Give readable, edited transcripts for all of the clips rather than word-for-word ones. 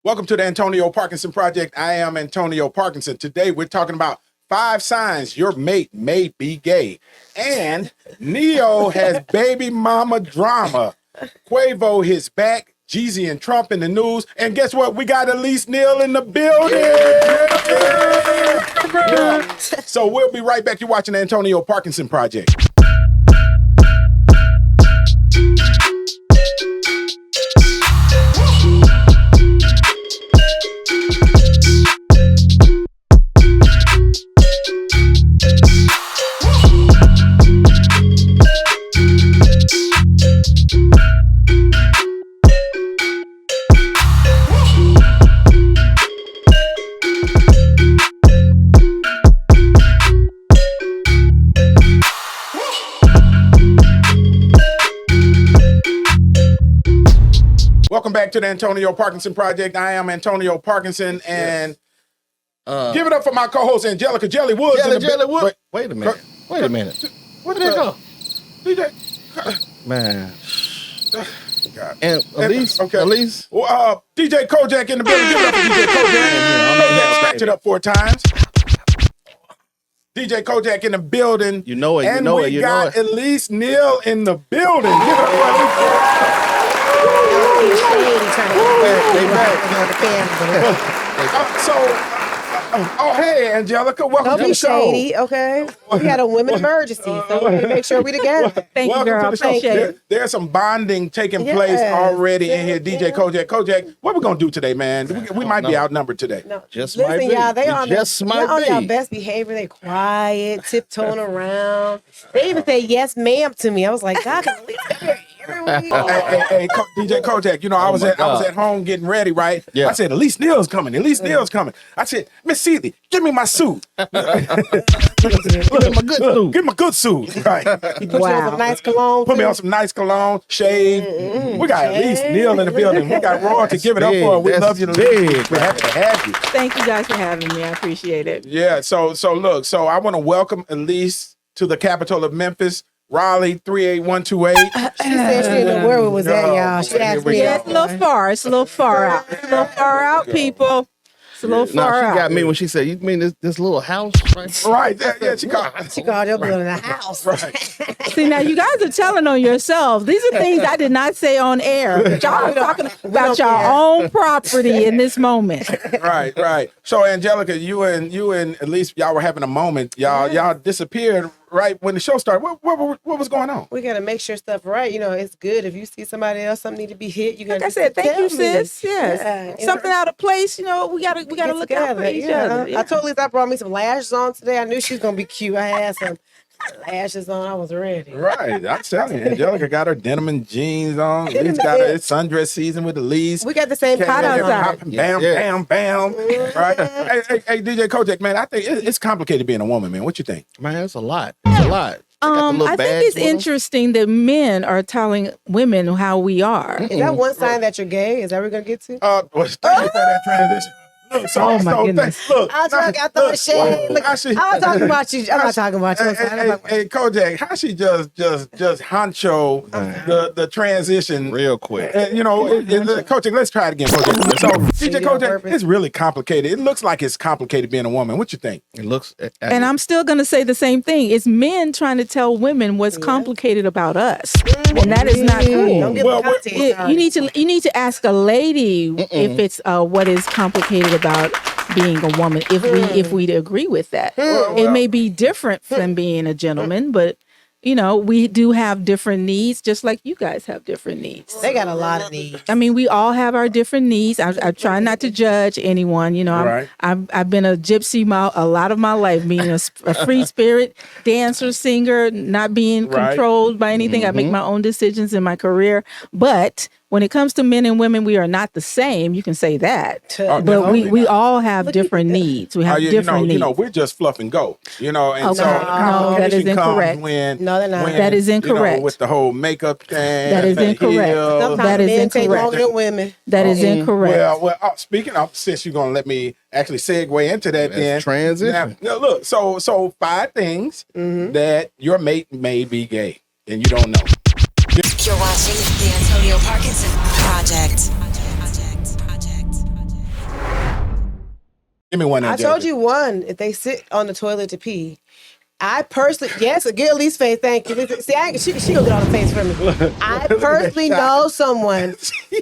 Welcome to the Antonio Parkinson Project. I am Antonio Parkinson. Today we're talking about 5 signs your mate may be gay. And Neo has baby mama drama. Quavo his back. Jeezy and Trump in the news. And guess what? We got Elise Neal in the building. Yeah. So we'll be right back. You're watching the Antonio Parkinson Project. Welcome back to the Antonio Parkinson Project. I am Antonio Parkinson, and give it up for my co-host Angelica Jelly Woods. Wait a minute. Wait a minute. Where did it go? DJ. Man. God. And Elise? Okay. Elise? DJ Kojak in the building. Give it up for DJ Kojak. Kojak, scratch it up 4 times. DJ Kojak in the building. You know it. And you know we it. You got know it. Elise Neal in the building. Give it up for Elise. Hey, Angelica, welcome Don't to be the show. shady, okay? We had a women emergency, so we need to make sure we together. Thank you, girl. To the show. Appreciate it. There's some bonding taking place already in here. DJ Kojak. Kojak, what we gonna do today, man? We might be outnumbered today. No, Just listen, might be. y'all, they on Be. y'all best behavior. They quiet, tiptoeing around. They even say yes, ma'am to me. I was like, God, can we hear me? Hey, DJ Kojak, you know, I was at home getting ready, right? Yeah. I said, Elise Neal's coming. Elise Neal's coming. I said, Miss Seeley, give me my suit. Look at my good suit. Give me my good suit. Right. Put you on some nice cologne. Put me on some nice cologne, shave. We got Elise Neal in the building. We got Roy to give it up for her. We love you. We're happy to have you. Thank you guys for having me. I appreciate it. Yeah, so look, I want to welcome Elise to the capital of Memphis, Raleigh 38128. She said she didn't know where we was at, y'all. She asked me. Yeah, it's a little far. It's a little far out. It's a little far out, people. It's a little far out. She got me when she said, "You mean this little house?" Right. Yeah, she called your building a house. Right. See, now you guys are telling on yourselves. These are things I did not say on air. But y'all are talking about your own property in this moment. Right. So Angelica, you and Elise, y'all were having a moment. Y'all disappeared right when the show started. What was going on? We gotta make sure stuff right. You know, it's good if you see somebody else, something need to be hit. You gotta. Like I said, thank you, tell me. sis. Yes. Something out of place, you know, we gotta look out for each other. I told Lisa I brought me some lashes on today. I knew she was gonna be cute. I had some lashes on. I was ready. Right. I'm telling you, Angelica got her denim and jeans on. Elise got her sundress season with Elise. We got the same Hot outside. Bam. Right. Hey, DJ Kojak, man, I think it's complicated being a woman, man. What you think? Man, it's a lot. It's a lot. I think it's interesting that men are telling women how we are. Is that one sign that you're gay? Is that what we're gonna get to? Thank you for that transition. Look, my goodness. Look, I thought shade. Look, I was talking about you. I'm not talking about you. Hey, Kojak, how she just honcho the transition Real quick. You know, Kojak, let's try it again, Kojak. So, DJ Kojak, it's really complicated. It looks like it's complicated being a woman. What you think? It looks. And I'm still going to say the same thing. It's men trying to tell women what's complicated about us, and that is not cool. Don't get the context. You need to ask a lady if it's what is complicated about being a woman. If we agree with that, it may be different from being a gentleman, but you know, we do have different needs, just like you guys have different needs. They got a lot of needs. I mean, we all have our different needs. I try not to judge anyone. You know, I've been a gypsy a lot of my life, being a free spirit, dancer, singer, not being controlled by anything. I make my own decisions in my career. But when it comes to men and women, we are not the same. You can say that. But we all have different needs. We have different needs. You know, we're just fluff and go. You know, and so no, that is incorrect. No, they're not. That is incorrect. You know, with the whole makeup thing. That is incorrect. That is incorrect. Take longer than women. That is incorrect. Well, speaking of, since you're gonna let me actually segue into that, then transition. Now, look, so 5 things that your mate may be gay and you don't know. You're watching the Antonio Parkinson Project. Give me one. I told you one. If they sit on the toilet to pee, I personally, yes, a good Elise face. Thank you. See, she gonna get on the face for me. I personally know someone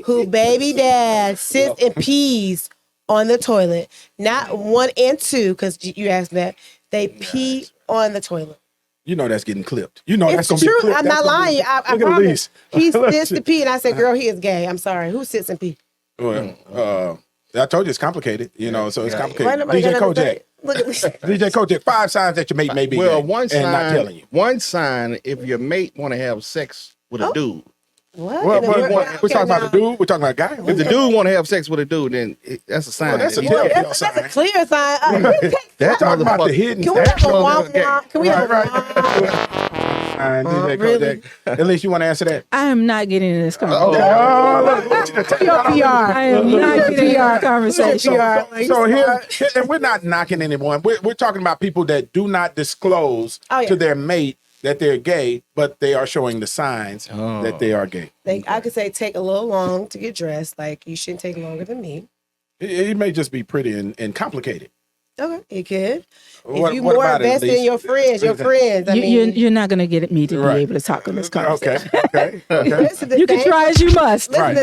who baby dad sits and pees on the toilet. Not 1 and 2, because you asked that. They pee on the toilet. You know that's getting clipped. You know It's that's true. gonna be clipped. I'm not lying. I promise. He Look at sits to pee, and I said, "Girl, he is gay." I'm sorry. Who sits and pee? Well, I told you it's complicated. You know, so it's complicated. Why nobody DJ gonna Kojak. say- Look at this. DJ Kojak. 5 signs that your mate may be Well, gay one and not telling you. one sign if your mate want to have sex with a dude. What? Well, Okay, we're talking about now. a dude. We're talking about a guy. If the dude want to have sex with a dude, then that's a sign. Well, that's that a he- telltale That's a sign. clear sign. that We're talking about the motherfucker- hidden. Can we have a motherfucker gay. womp? Can we have a womp? DJ Really? Kojak. At least you want to answer that. I am not getting in this conversation. Your PR. I am not getting in this conversation. So here, and we're not knocking anyone. We're talking about people that do not disclose to their mate that they're gay, but they are showing the signs that they are gay. I could say take a little long to get dressed. Like, you shouldn't take longer than me. It may just be pretty and complicated. Okay, you could. What If you about more it, invested Elise? in your friends, I mean, You're not going to get me to Right. be able to talk in this conversation. Okay. listen, the You can same- try as you must. Listen, Right.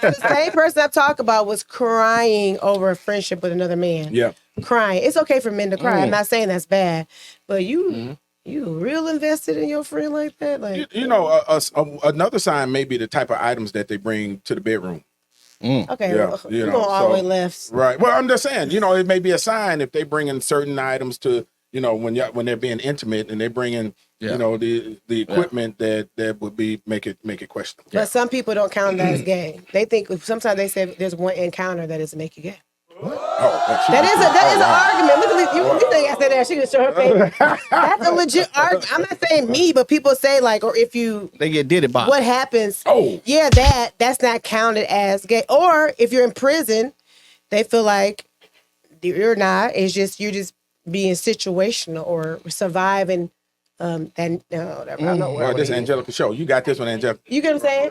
the same person I'm talking about was crying over a friendship with another man. Yeah. Crying. It's okay for men to cry. I'm not saying that's bad, but you real invested in your friend like that? Like, You know, another sign may be the type of items that they bring to the bedroom. okay, Yeah, well, you we're know, going all the way so- left. Right. Well, I'm just saying, you know, it may be a sign if they bring in certain items to, you know, when they're being intimate and they bring in, you know, the equipment that would be make it questionable. But some people don't count that as gay. They think sometimes they say there's one encounter that is make you gay. That is an argument. Look at this. You think I said that? She can show her face. That's a legit argument. I'm not saying me, but people say like, or if you, They get did it by. what happens? Oh. Yeah, that's not counted as gay. Or if you're in prison, they feel like you're not. It's just you're just being situational or surviving. Whatever. I don't know Well, this is Angelica show. You got this one, Angelica. You get what I'm saying?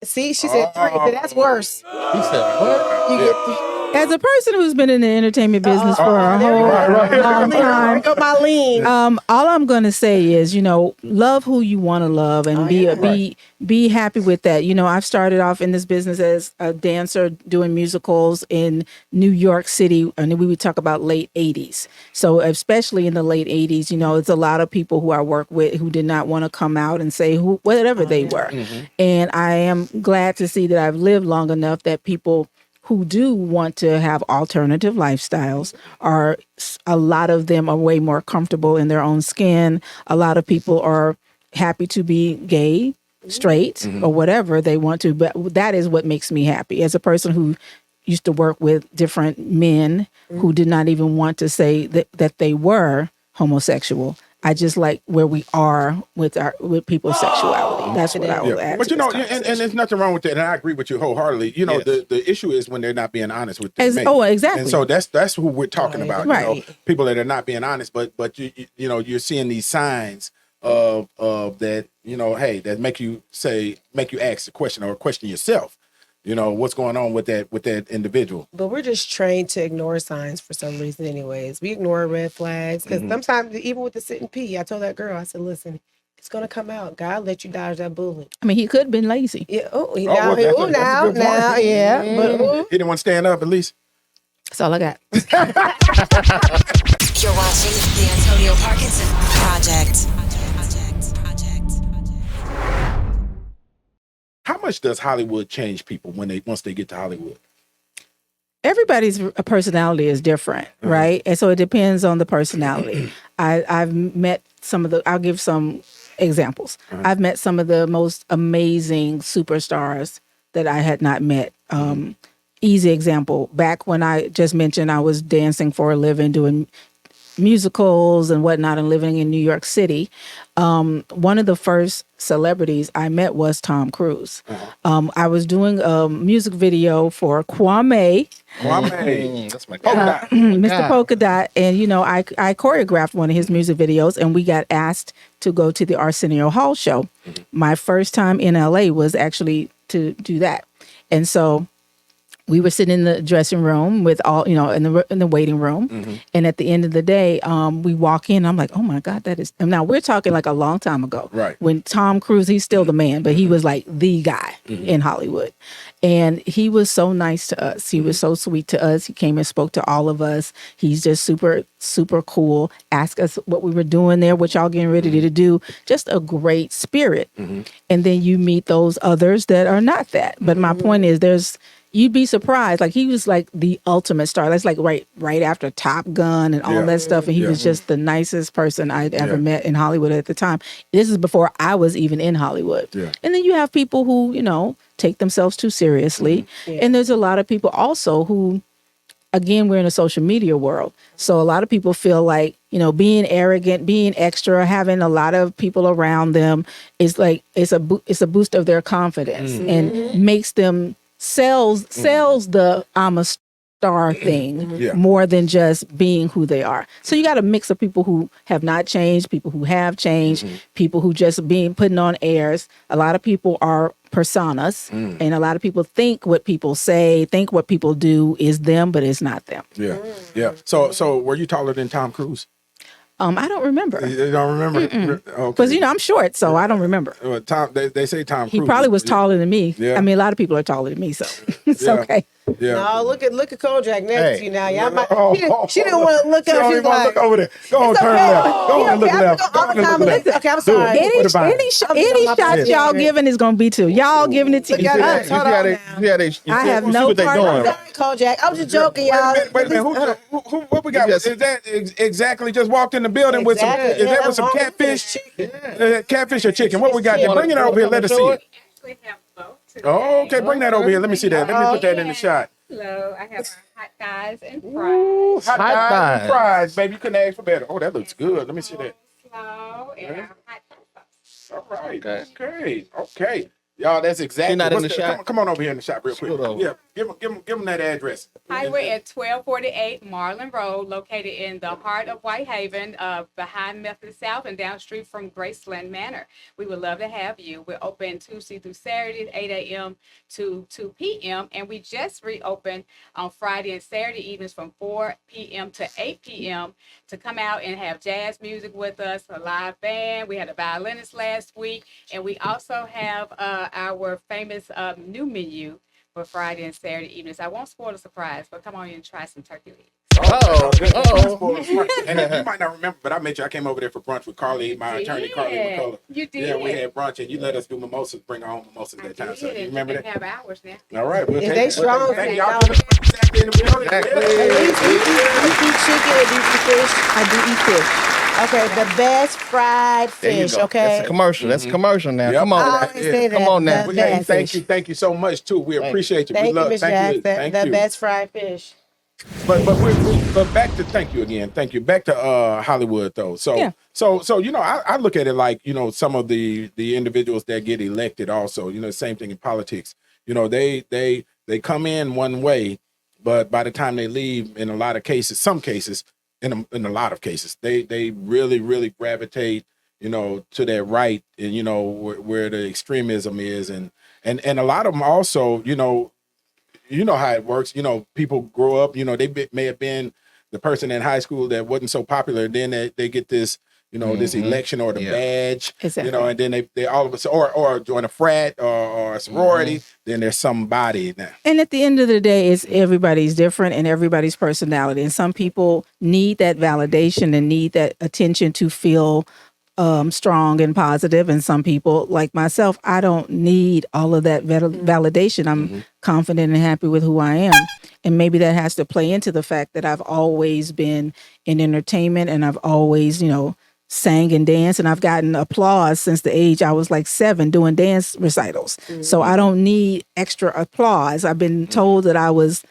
See, she said 3. So that's worse. He said, what? You get As a person who's been in the entertainment business for a whole long time, Pick up my lean. all I'm going to say is, you know, love who you want to love and be happy with that. You know, I've started off in this business as a dancer doing musicals in New York City, and we would talk about late 80s. So especially in the late 80s, you know, it's a lot of people who I work with who did not want to come out and say whatever they were. And I am glad to see that I've lived long enough that people who do want to have alternative lifestyles a lot of them are way more comfortable in their own skin. A lot of people are happy to be gay, straight, or whatever they want to. But that is what makes me happy. As a person who used to work with different men who did not even want to say that they were homosexual, I just like where we are with people's sexuality. That's what I would add. But to you know, this and there's nothing wrong with that, and I agree with you wholeheartedly. You know, the issue is when they're not being honest with their mate. Oh, exactly. And so that's who we're talking about. Right. You know, people that are not being honest, but you know, you're seeing these signs of that, you know, hey, that make you ask the question or question yourself. You know, what's going on with that individual. But we're just trained to ignore signs for some reason anyways. We ignore red flags because sometimes even with the sit and pee, I told that girl, I said, listen, it's going to come out. God let you dodge that bullet. I mean, he could have been lazy. Yeah. Well, that's a good point. Yeah. But He didn't want to stand up at least. That's all I got. You're watching the Antonio Parkinson Project. How much does Hollywood change people once they get to Hollywood? Everybody's personality is different, right? And so it depends on the personality. I've met I'll give some examples. I've met some of the most amazing superstars that I had not met. Easy example, back when I just mentioned I was dancing for a living, doing musicals and whatnot and living in New York City. One of the first celebrities I met was Tom Cruise. I was doing a music video for Kwame. That's my guy. Mr. Polka Dot. And, you know, I choreographed one of his music videos and we got asked to go to the Arsenio Hall show. My first time in LA was actually to do that. And so we were sitting in the dressing room with all, in the waiting room. And at the end of the day, we walk in. I'm like, oh my God, that is. And now we're talking like a long time ago. Right. When Tom Cruise, he's still the man, but he was like the guy in Hollywood. And he was so nice to us. He was so sweet to us. He came and spoke to all of us. He's just super, super cool. Asked us what we were doing there, what y'all getting ready to do. Just a great spirit. And then you meet those others that are not that. But my point is, you'd be surprised. Like, he was like the ultimate star. That's like right after Top Gun and all that stuff. And he was just the nicest person I'd ever met in Hollywood at the time. This is before I was even in Hollywood. Yeah. And then you have people who, take themselves too seriously. And there's a lot of people also who, again, we're in a social media world. So a lot of people feel like, being arrogant, being extra, having a lot of people around them is like, it's a boost of their confidence and makes them sells the I'm a star thing more than just being who they are. So you got a mix of people who have not changed, people who have changed, people who just putting on airs. A lot of people are personas, and a lot of people think what people say, think what people do is them, but it's not them. Yeah, yeah. So were you taller than Tom Cruise? I don't remember. You don't remember? Because I'm short, so I don't remember. They say Tom Cruise. He probably was taller than me. Yeah. I mean, a lot of people are taller than me, so it's okay. Yeah. No, look at Kojak next to you now. She didn't want to look up. She didn't want to look over there. Go on, turn left. Go on and look left. Go on and look left. Okay, I'm sorry. Any shot y'all giving is going to be two. Y'all giving it to each other. I have no part of that. Kojak, I'm just joking, y'all. Wait a minute. What we got? Is that exactly just walked in the building with some? Is that with some catfish? Catfish or chicken? What we got there? Bring it over here. Let us see it. We have both today. Oh, okay. Bring that over here. Let me see that. Let me put that in the shot. Hello, I have our hot thighs and fries. Hot thighs and fries, baby. You couldn't ask for better. Oh, that looks good. Let me see that. Slow and our hot sauce. All right. Okay. Y'all, that's exactly. Not in the shot. Come on over here in the shot real quick. Yeah. Give them that address. Hi, we're at 1248 Marlin Road, located in the heart of Whitehaven, behind Methodist South and down the street from Graceland Manor. We would love to have you. We're open Tuesday through Saturday, 8 a.m. to 2 p.m. And we just reopened on Friday and Saturday evenings from 4 p.m. to 8 p.m. to come out and have jazz music with us, a live band. We had a violinist last week. And we also have our famous new menu for Friday and Saturday evenings. I won't spoil the surprise, but come on in and try some turkey legs. And you might not remember, but I mentioned I came over there for brunch with Carly, my attorney, Carly McCullough. You did. Yeah, we had brunch, and you let us do mimosas, bring our own mimosas that time. So you remember that? We have ours now. All right, we'll take they it. strong. Thank y'all. You eat chicken or do you eat fish? I do eat fish. Okay, the best fried fish. Okay, that's a commercial. That's a commercial now. Yep. Come on, I always say that. come on now. Thank you so much too. We appreciate you. Thank you, Miss Jackson. Thank The you. best fried fish. But back to thank you again. Thank you. Back to Hollywood though. So I look at it like some of the individuals that get elected also. Same thing in politics. They come in one way, but by the time they leave, in a lot of cases, in a lot of cases, they really gravitate, to that right, and where the extremism is, and a lot of them also, you know how it works. People grow up, they may have been the person in high school that wasn't so popular, then they get this, this election or the badge, Exactly. and then they all of us or join a frat or a sorority, then there's somebody now. And at the end of the day, everybody's different and everybody's personality. And some people need that validation and need that attention to feel strong and positive. And some people, like myself, I don't need all of that validation. I'm confident and happy with who I am. And maybe that has to play into the fact that I've always been in entertainment and I've always, sang and danced, and I've gotten applause since the age I was like 7 doing dance recitals. So I don't need extra applause. I've been told that I was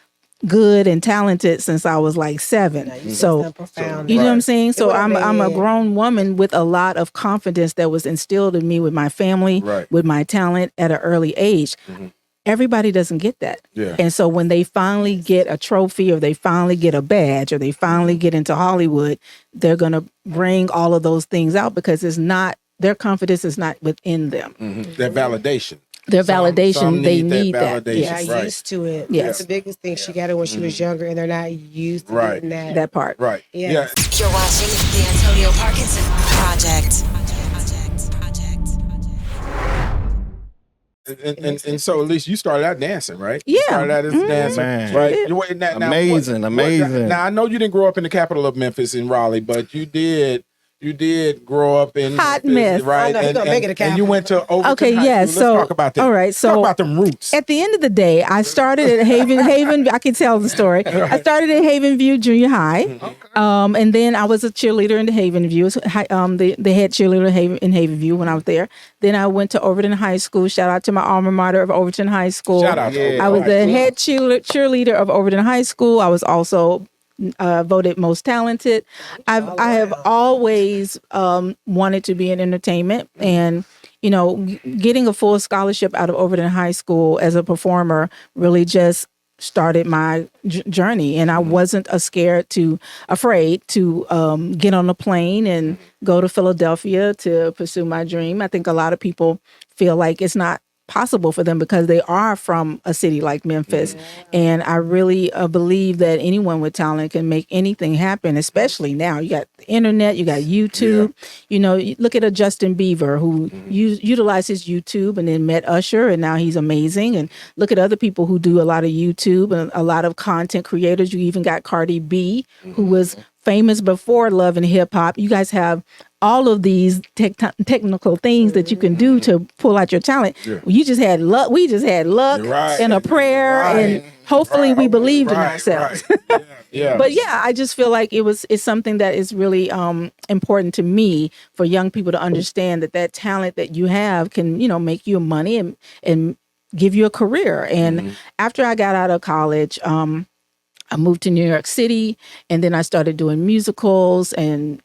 good and talented since I was like 7. So you know what I'm saying? So I'm a grown woman with a lot of confidence that was instilled in me with my family, with my talent at an early age. Everybody doesn't get that. Yeah. And so when they finally get a trophy or they finally get a badge or they finally get into Hollywood, they're going to bring all of those things out because their confidence is not within them. That validation. their validation. Some They need that that. validation. Not Right. used to it. Yes. That's the biggest thing. She got it when she was younger, and they're not used to Right. getting that. That part. Right. Yeah. Yeah. You're watching the Antonio Parkinson Project. And so, at least you started out dancing, right? Yeah. You started out as a dancer, Man. right? Yeah. You wait, now, Amazing, amazing. Now, I know you didn't grow up in the capital of Memphis in Raleigh, but you did. You did grow up in Hot Memphis, mess. right? I know, you're gonna make it a and you went to Overton Okay, High yeah, School. so- Let's talk about that. all right, so- talk about them roots. At the end of the day, I started at Haven. I can tell the story. I started at Haven View Junior High, and then I was a cheerleader in the Haven View. The head cheerleader in Haven View when I was there. Then I went to Overton High School. Shout out to my alma mater of Overton High School. Shout out to Overton I was High the School. head cheerleader of Overton High School. I was also voted most talented. I have always wanted to be in entertainment, and getting a full scholarship out of Overton High School as a performer really just started my journey. And I wasn't afraid to get on a plane and go to Philadelphia to pursue my dream. I think a lot of people feel like it's not possible for them because they are from a city like Memphis. And I really believe that anyone with talent can make anything happen, especially now. You got the internet, you got YouTube. You look at a Justin Bieber who utilizes YouTube and then met Usher, and now he's amazing. And look at other people who do a lot of YouTube and a lot of content creators. You even got Cardi B, who was famous before Love and Hip Hop. You guys have all of these technical things that you can do to pull out your talent. You just had luck. We just had luck and a prayer, and hopefully we believed in ourselves. Yeah. But yeah, I just feel like it's something that is really important to me for young people to understand that talent that you have can make you money and give you a career. And after I got out of college, I moved to New York City, and then I started doing musicals and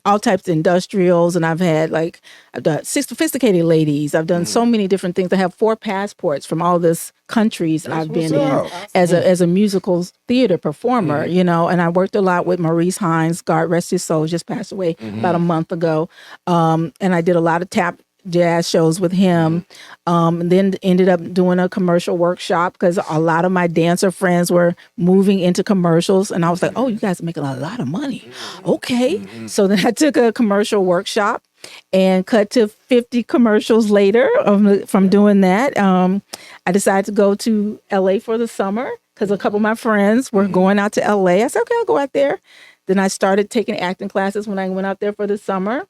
all types of industrials. And I've done 6 Sophisticated Ladies. I've done so many different things. I have 4 passports from all this countries I've been in as a musical theater performer, and I worked a lot with Maurice Hines, God rest his soul, just passed away about a month ago. And I did a lot of tap jazz shows with him, and then ended up doing a commercial workshop because a lot of my dancer friends were moving into commercials, and I was like, oh, you guys are making a lot of money. Okay. So then I took a commercial workshop and cut to 50 commercials later from doing that. I decided to go to LA for the summer because a couple of my friends were going out to LA. I said, okay, I'll go out there. Then I started taking acting classes when I went out there for the summer.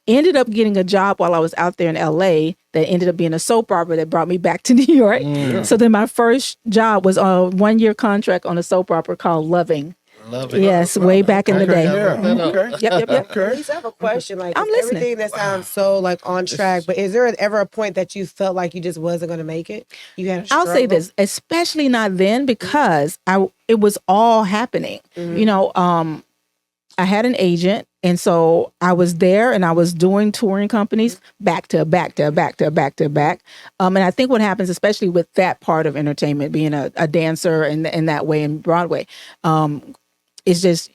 Ended up getting a job while I was out there in LA that ended up being a soap opera that brought me back to New York. So then my first job was a 1-year contract on a soap opera called Loving. Yes, way back in the day. Yep. Okay. Elise, I have a question. Like, I'm listening. everything that sounds so on track, but is there ever a point that you felt like you just wasn't going to make it? You had a I'll say struggle? this, especially not then, because it was all happening. I had an agent, and so I was there and I was doing touring companies back to back to back to back to back. And I think what happens, especially with that part of entertainment, being a dancer in that way in Broadway, it's just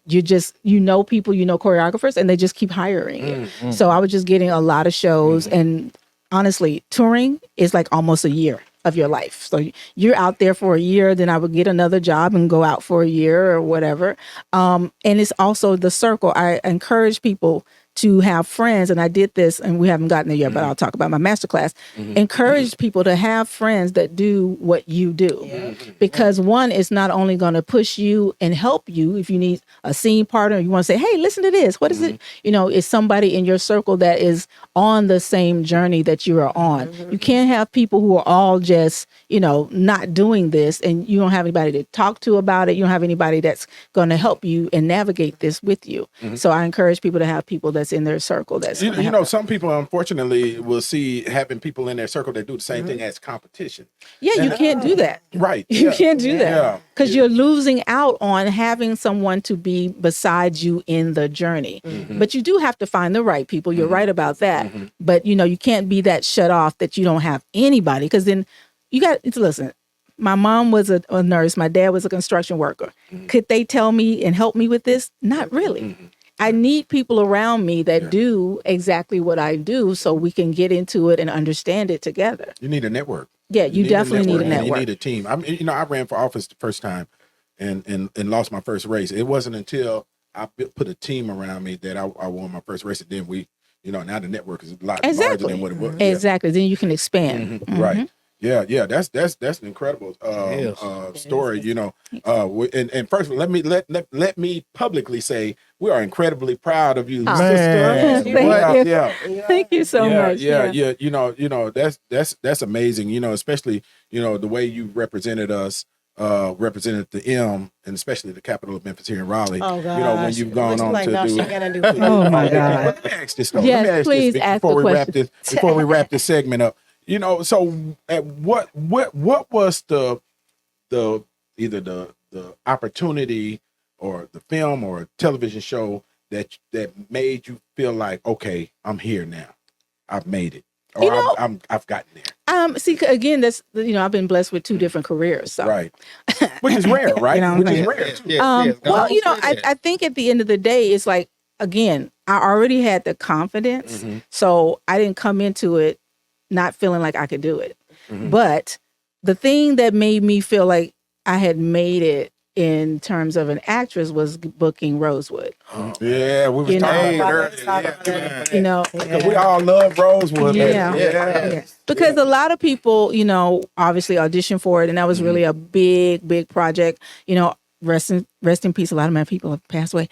people, choreographers, and they just keep hiring you. So I was just getting a lot of shows, and honestly, touring is like almost a year of your life. So you're out there for a year, then I would get another job and go out for a year or whatever. And it's also the circle. I encourage people to have friends, and I did this, and we haven't gotten there yet, but I'll talk about my masterclass. Encourage people to have friends that do what you do, because one is not only going to push you and help you if you need a scene partner. You want to say, "Hey, listen to this. What is it?" It's somebody in your circle that is on the same journey that you are on. You can't have people who are all just not doing this, and you don't have anybody to talk to about it. You don't have anybody that's going to help you and navigate this with you. So I encourage people to have people that's in their circle. That's some people unfortunately will see having people in their circle that do the same thing as competition. Yeah, you can't do that. Right. You can't do that because Yeah. you're losing out on having someone to be beside you in the journey. But you do have to find the right people. You're right about that. But you can't be that shut off that you don't have anybody, because then you got to listen. My mom was a nurse. My dad was a construction worker. Could they tell me and help me with this? Not really. I need people around me that do exactly what I do so we can get into it and understand it together. You need a network. Yeah, you definitely need a and network. You need a team. I mean, I ran for office the first time and lost my first race. It wasn't until I put a team around me that I won my first race. And then we, now the network is a lot larger than what it was. Exactly. Then you can expand. Right. Yeah. That's an incredible story. And first of all, let me publicly say we are incredibly proud of you, sister. Thank you so much. That's amazing. Especially the way you represented us. Represented the M and especially the capital of Memphis here in Raleigh. Oh gosh. When you've gone on to do. Oh my God. Let me ask this though. Yes, please ask before the we question. before we wrap this segment up. So what was the either the opportunity or the film or television show that made you feel like, okay, I'm here now, I've made it, or I've gotten there. See, again, that's I've been blessed with 2 different careers, so right, which is rare, right? Which is rare. Well, I think at the end of the day, it's like, again, I already had the confidence, so I didn't come into it not feeling like I could do it. But the thing that made me feel like I had made it in terms of an actress was booking Rosewood. Yeah, we was talking about earlier. We all love Rosewood. Yeah. Because a lot of people, obviously auditioned for it, and that was really a big project. Rest in peace. A lot of my people have passed away.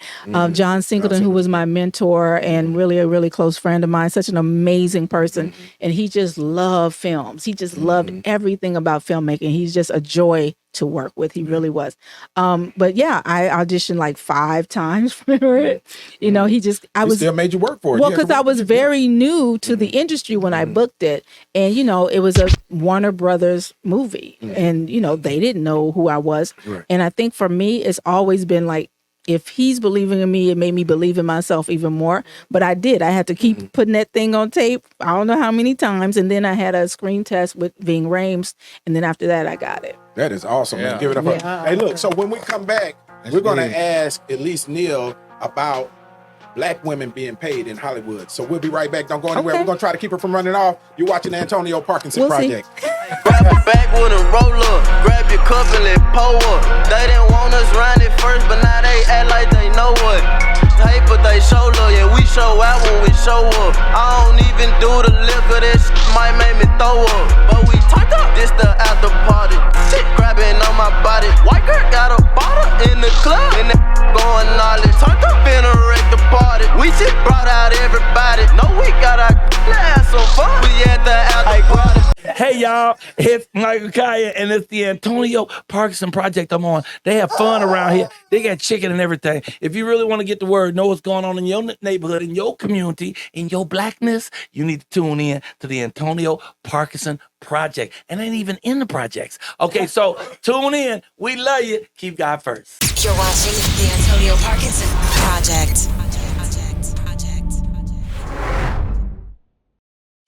John Singleton, who was my mentor and really a really close friend of mine, such an amazing person. And he just loved films. He just loved everything about filmmaking. He's just a joy to work with. He really was. But yeah, I auditioned like 5 times for it. He still made you work for it. Well, because I was very new to the industry when I booked it. And, it was a Warner Brothers movie. And, they didn't know who I was. Right. And I think for me, it's always been like, if he's believing in me, it made me believe in myself even more. But I did. I had to keep putting that thing on tape. I don't know how many times. And then I had a screen test with Ving Rhames. And then after that, I got it. That is awesome, man. Give it up. Hey, look, so when we come back, we're going to ask Elise Neal about Black women being paid in Hollywood. So we'll be right back. Don't go anywhere. We're going to try to keep her from running off. You're watching the Antonio Parkinson Project. Grab a backwood and roll up. Grab your cup and let pour up. They didn't want us round it first, but now they act like they know what. Hey, but they show love, yeah, we show out when we show up. I don't even do the liquor, that shit might make me throw up. But we turned up, this the after party. Shit grabbing on my body. White girl got a bottle in the club, and that going all it. Turned up in a wreck the party. We just brought out everybody. No, we got our have some fun. We at the after party. Hey y'all, it's Michael Kaya and it's the Antonio Parkinson Project I'm on. They have fun around here. They got chicken and everything. If you really want to get the word, know what's going on in your neighborhood, in your community, in your blackness, you need to tune in to the Antonio Parkinson Project. And ain't even in the projects. Okay, so tune in. We love you. Keep God first. You're watching the Antonio Parkinson Project.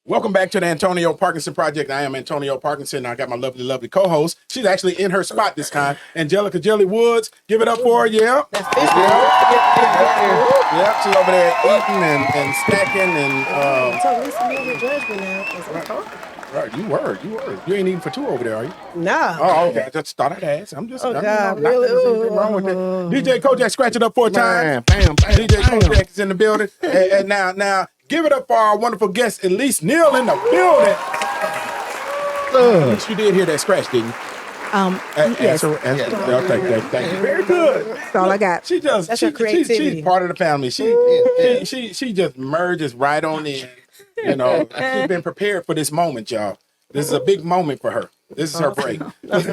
Welcome back to the Antonio Parkinson Project. I am Antonio Parkinson. I got my lovely co-host. She's actually in her spot this time. Angelica Jelly Woods. Give it up for her. Yeah. Yep. She's over there eating and snacking and. So Elise Neal judge me now as I'm talking. Right, you were. You ain't eating for 2 over there, are you? No. Oh, okay. I just thought I'd ask. I'm just. Oh, God, not really? there's anything wrong with that. DJ Kojak, scratch it up 4 times. Bam. DJ Kojak is in the building. And now, give it up for our wonderful guest, Elise Neal, in the building. You did hear that scratch, didn't you? Yes. Okay, thank you. Very good. That's all I got. That's her creativity. She's part of the family. She just merges right on in. She's been prepared for this moment, y'all. This is a big moment for her. This is her break. Being on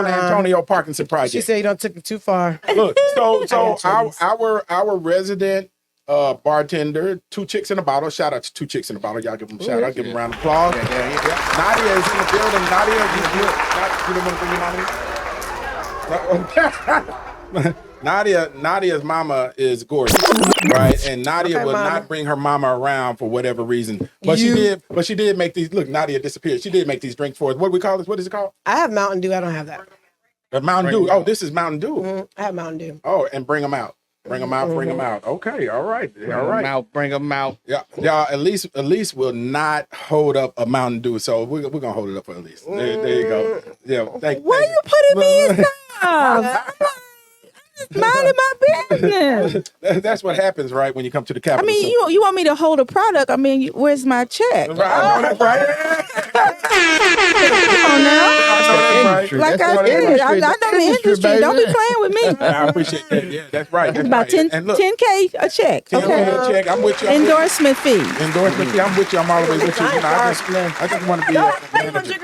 the Antonio Parkinson Project. She said you don't took it too far. Look, so our resident bartender, 2 Chicks in a Bottle. Shout out to 2 Chicks in a Bottle. Y'all give them a shout out. Give them a round of applause. Yeah. Nadia is in the building. Nadia, you want to bring your mama? Nadia's mama is gorgeous, right? And Nadia would not bring her mama around for whatever reason. But she did. But she did make these. Look, Nadia disappeared. She did make these drinks for us. What do we call this? What is it called? I have Mountain Dew. I don't have that. Mountain Dew. Oh, this is Mountain Dew. I have Mountain Dew. Oh, and bring them out. Bring them out. Bring them out. Okay. All right. All right. Bring them out. Yeah. Y'all, Elise will not hold up a Mountain Dew, so we're gonna hold it up for Elise. There you go. Yeah. Why you putting me in stuff? Minding my business. That's what happens, right, when you come to the Capitol. I mean, you want me to hold a product? I mean, where's my check? Right, I know that's right. Come on now. Industry. Like I said, I know the industry. Baby. Don't be playing with me. I appreciate that. Yeah, that's right. That's About right. And look, 10K a check. 10K Okay. a check. I'm with you. Endorsement fee. Endorsement fee. I'm with you. I'm all the way with you. You know, I just want to be a manager.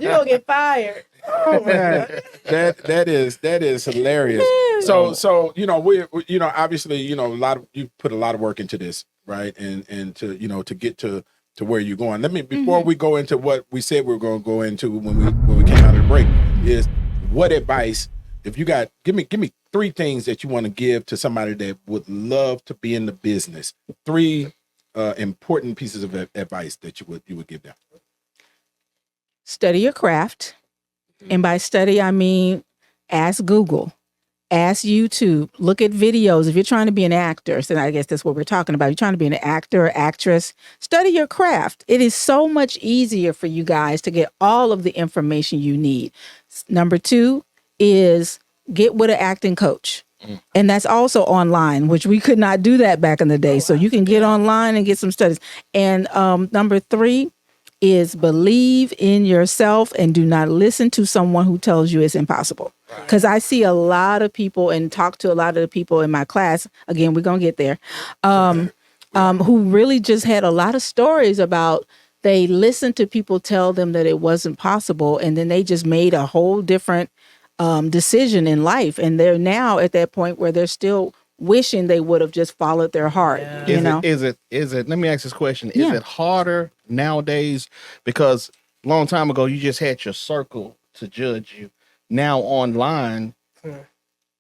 You're gonna get fired. Oh man, that is hilarious. So we obviously you put a lot of work into this, right? And to get to where you're going. Let me before we go into what we said we were going to go into when we came out of the break is what advice if you got give me 3 things that you want to give to somebody that would love to be in the business. 3 important pieces of advice that you would give them. Study your craft. And by study, I mean, ask Google, ask YouTube, look at videos. If you're trying to be an actor, so I guess that's what we're talking about. You're trying to be an actor, actress, study your craft. It is so much easier for you guys to get all of the information you need. Number 2 is get with an acting coach. And that's also online, which we could not do that back in the day. So you can get online and get some studies. And number 3 is believe in yourself and do not listen to someone who tells you it's impossible. Because I see a lot of people and talk to a lot of the people in my class. Again, we're going to get there. Who really just had a lot of stories about they listened to people tell them that it wasn't possible. And then they just made a whole different decision in life. And they're now at that point where they're still wishing they would have just followed their heart. Yeah. Is it let me ask this question. Is it harder nowadays? Because a long time ago you just had your circle to judge you. Now online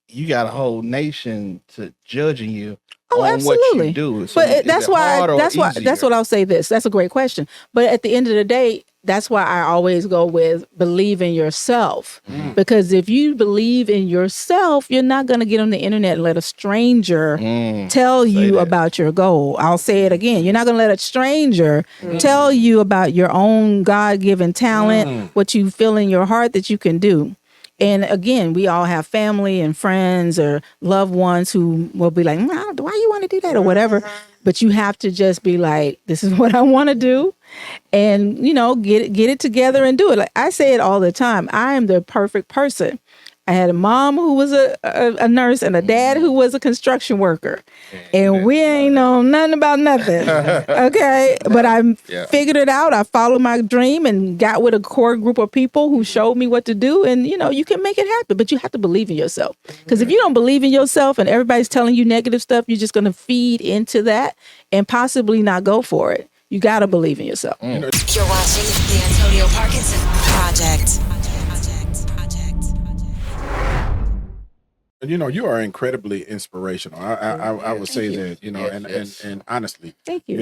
you got a whole nation to judging you on absolutely. what you do. So but that's what I'll say this. That's a great question. But at the end of the day, that's why I always go with believe in yourself. Because if you believe in yourself, you're not going to get on the internet and let a stranger tell you about your goal. I'll say it again. You're not going to let a stranger tell you about your own God-given talent, what you feel in your heart that you can do. And again, we all have family and friends or loved ones wwho will be like, why you want to do that or whatever. But you have to just be like, this is what I want to do. And, get it together and do it. Like I say it all the time. I am the perfect person. I had a mom who was a nurse and a dad who was a construction worker. And we ain't know nothing about nothing. Okay. But I figured it out. I followed my dream and got with a core group of people who showed me what to do. And, you can make it happen. But you have to believe in yourself. Because if you don't believe in yourself and everybody's telling you negative stuff, you're just going to feed into that and possibly not go for it. You got to believe in yourself. You're watching the Antonio Parkinson Project. You are incredibly inspirational. I would say that, and honestly, thank you.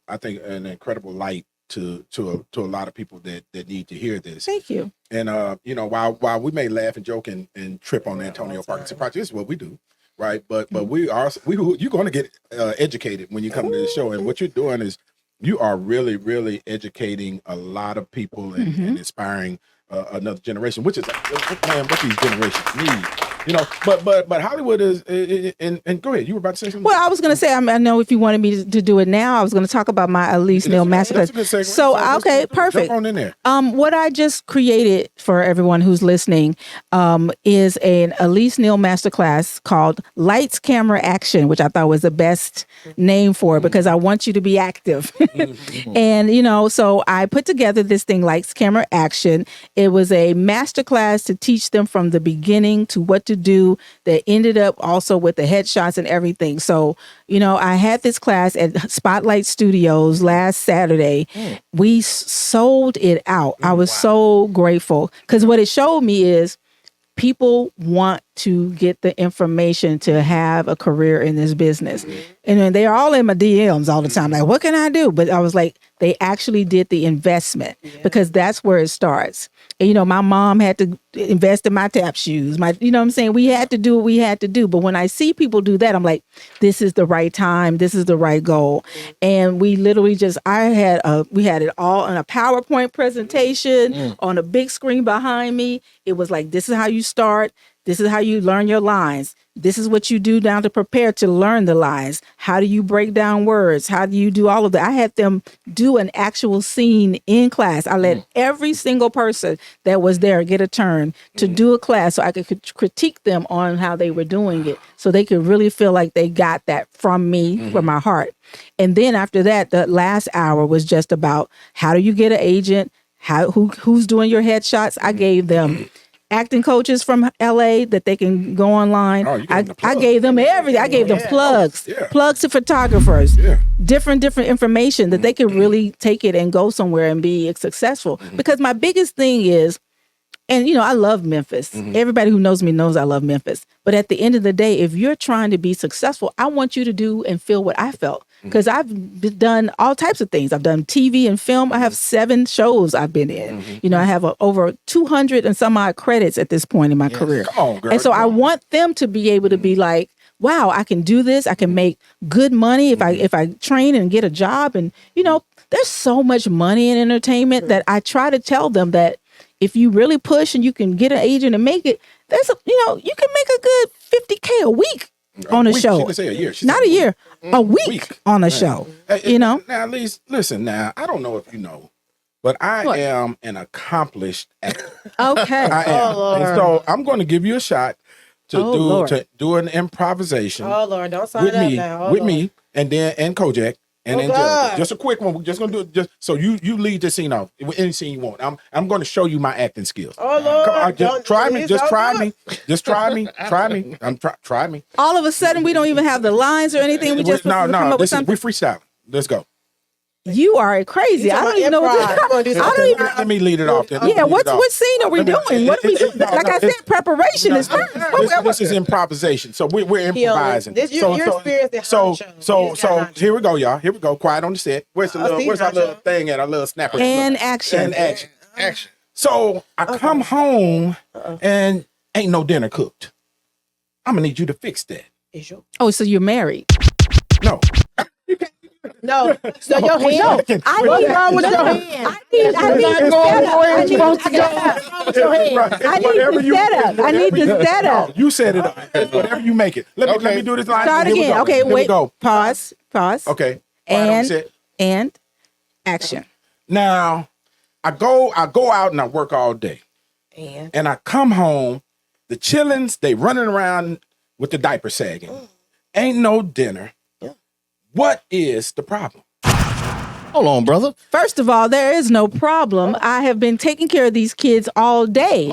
I think an incredible light to a lot of people that need to hear this. Thank you. And while we may laugh and joke and trip on the Antonio Parkinson Project, this is what we do, right? But you're going to get educated when you come to the show, and what you're doing is you are really, really educating a lot of people and inspiring another generation, which is what these generations need. But Hollywood is, and go ahead. You were about to say something. Well, I was going to say, I know if you wanted me to do it now, I was going to talk about my Elise Neal masterclass. So, okay, perfect. Jump on in there. What I just created for everyone who's listening is an Elise Neal masterclass called Lights, Camera, Action, which I thought was the best name for it because I want you to be active. And, so I put together this thing, Lights, Camera, Action. It was a masterclass to teach them from the beginning to what to do that ended up also with the headshots and everything. So, I had this class at Spotlight Studios last Saturday. We sold it out. I was so grateful because what it showed me is people want to get the information to have a career in this business. And then they're all in my DMs all the time. Like, what can I do? But I was like, they actually did the investment because that's where it starts. And, my mom had to invest in my tap shoes. You know what I'm saying? We had to do what we had to do. But when I see people do that, I'm like, this is the right time. This is the right goal. And we literally we had it all on a PowerPoint presentation on a big screen behind me. It was like, this is how you start. This is how you learn your lines. This is what you do now to prepare to learn the lines. How do you break down words? How do you do all of that? I had them do an actual scene in class. I let every single person that was there get a turn to do a class so I could critique them on how they were doing it so they could really feel like they got that from me, from my heart. And then after that, the last hour was just about how do you get an agent? Who's doing your headshots? I gave them acting coaches from LA that they can go online. I gave them everything. I gave them plugs to photographers, different information that they could really take it and go somewhere and be successful. Because my biggest thing is, and I love Memphis. Everybody who knows me knows I love Memphis. But at the end of the day, if you're trying to be successful, I want you to do and feel what I felt. Because I've done all types of things. I've done TV and film. I have 7 shows I've been in. I have over 200 and some odd credits at this point in my career. Come on, girl. And so I want them to be able to be like, wow, I can do this. I can make good money if I train and get a job. And, there's so much money in entertainment that I try to tell them that if you really push and you can get an agent and make it, you can make a good $50K a week on a show. She didn't say a year. Not a year, a week on a show. Now, Elise, listen. Now, I don't know if you know, but I am an accomplished actor. Okay, I am, and so I'm going to give you a shot to do an improvisation. Oh Lord, don't sign up now. With me, and Kojak. And Angelica. Just a quick one. We're just gonna do it just so you lead the scene off with any scene you want. I'm gonna show you my acting skills. Oh Lord, come on, just try me. Just try me. Just try me. Try me. Try me. All of a sudden, we don't even have the lines or anything. We just no. We're freestyling. Let's go. You are crazy. I don't even know what this is. Let me lead it off. What scene are we doing? What do we do? Like I said, preparation is first. This is improvisation. So we're improvising. You're experienced. So here we go, y'all. Here we go. Quiet on the set. Where's our little thing at? Our little snapper. And action. So I come home and ain't no dinner cooked. I'm gonna need you to fix that. Oh, so you're married? No. No, so your hand. What's wrong with your hand? I need the setup. No, you set it up. Whatever you make it. Let me do this line. Start again. Okay, wait. Pause. Okay. And action. Now, I go out and I work all day. And I come home, the chillins, they running around with the diaper sagging. Ain't no dinner. What is the problem? Hold on, brother. First of all, there is no problem. I have been taking care of these kids all day.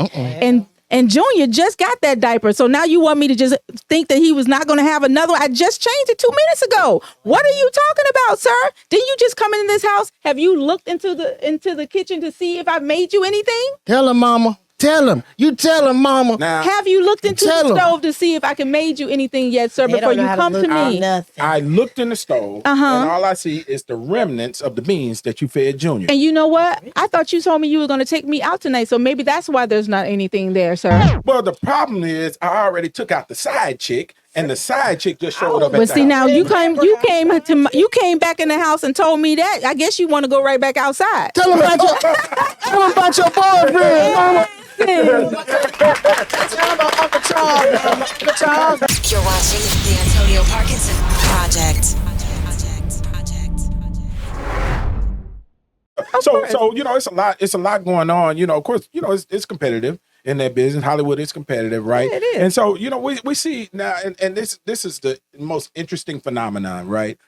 And Junior just got that diaper. So now you want me to just think that he was not going to have another one? I just changed it 2 minutes ago. What are you talking about, sir? Didn't you just come into this house? Have you looked into the kitchen to see if I made you anything? Tell him, mama. Tell him. You tell him, mama. Now, have you looked into the stove to see if I can made you anything yet, sir, before you come to me? I looked in the stove, and all I see is the remnants of the beans that you fed Junior. And you know what? I thought you told me you were going to take me out tonight, so maybe that's why there's not anything there, sir. Well, the problem is I already took out the side chick, and the side chick just showed up. But see, now you came back in the house and told me that. I guess you want to go right back outside. Tell him about your boyfriend, mama. You're watching the Antonio Parkinson Project. So it's a lot going on. Of course, it's competitive in that business. Hollywood is competitive, right? Yeah, it is. And so, we see now, and this is the most interesting phenomenon, right?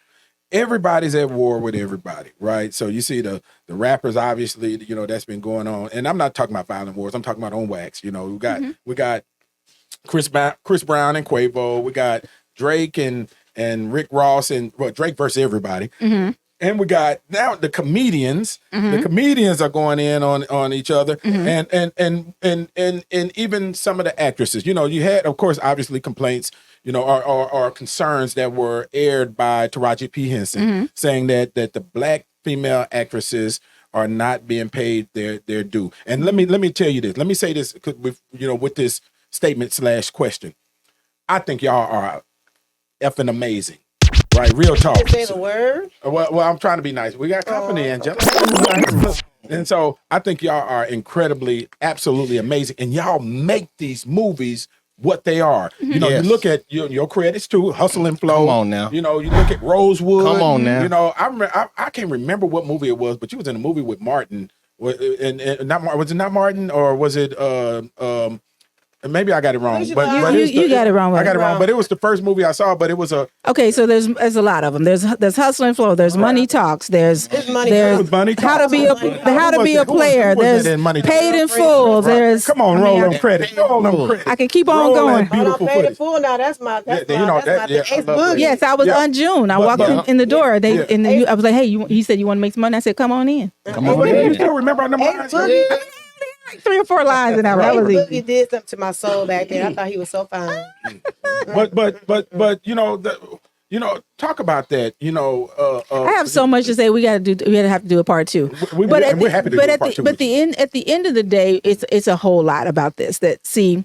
Everybody's at war with everybody, right? So you see the rappers, obviously, that's been going on. And I'm not talking about violent wars. I'm talking about on wax. We got Chris Brown and Quavo. We got Drake and Rick Ross and Drake versus everybody. And and we got now the comedians. The comedians are going in on each other, and even some of the actresses. You know, you had, of course, obviously complaints, you know, or concerns that were aired by Taraji P. Henson, saying that the black female actresses are not being paid their due. And let me tell you this. Let me say this with this statement / question. I think y'all are effing amazing. Right, real talk. You say the word. Well, I'm trying to be nice. We got company, Angela. And so I think y'all are incredibly, absolutely amazing. And y'all make these movies what they are. You know, you look at your credits too, Hustle and Flow. Come on now. You know, you look at Rosewood. Come on now. You know, I can't remember what movie it was, but you was in a movie with Martin. And not was it not Martin, or was it maybe I got it wrong, but you got it wrong. I got it wrong, but it was the first movie I saw. But it was a so there's a lot of them. There's Hustle and Flow. There's Money Talks. There's Money How to be a Player. There's Paid in Full. There's come on, roll them credit. Roll them credit. I can keep on going. Beautiful Paid in Full. Now that's my Facebook. Yes, I was on June. I walked in the door. I was like, hey, he said you want to make some money. I said, come on in. Come on in. You still remember them lines? Like 3 or 4 lines in that. That was easy. He did something to my soul back there. I thought he was so fine. But talk about that. I have so much to say. We have to do a part 2. We're happy to do a part 2. But at the end of the day, it's a whole lot about this. That see,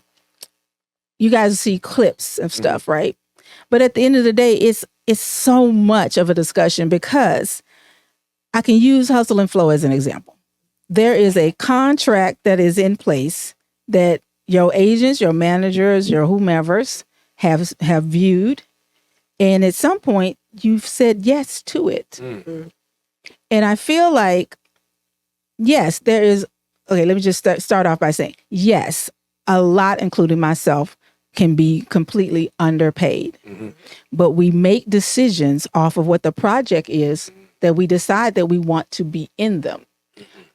you guys see clips of stuff, right? But at the end of the day, it's so much of a discussion, because I can use Hustle and Flow as an example. There is a contract that is in place that your agents, your managers, your whomevers have viewed. And at some point, you've said yes to it. And I feel like, yes, there is. Okay, let me just start off by saying, yes, a lot, including myself, can be completely underpaid. But we make decisions off of what the project is, that we decide that we want to be in them.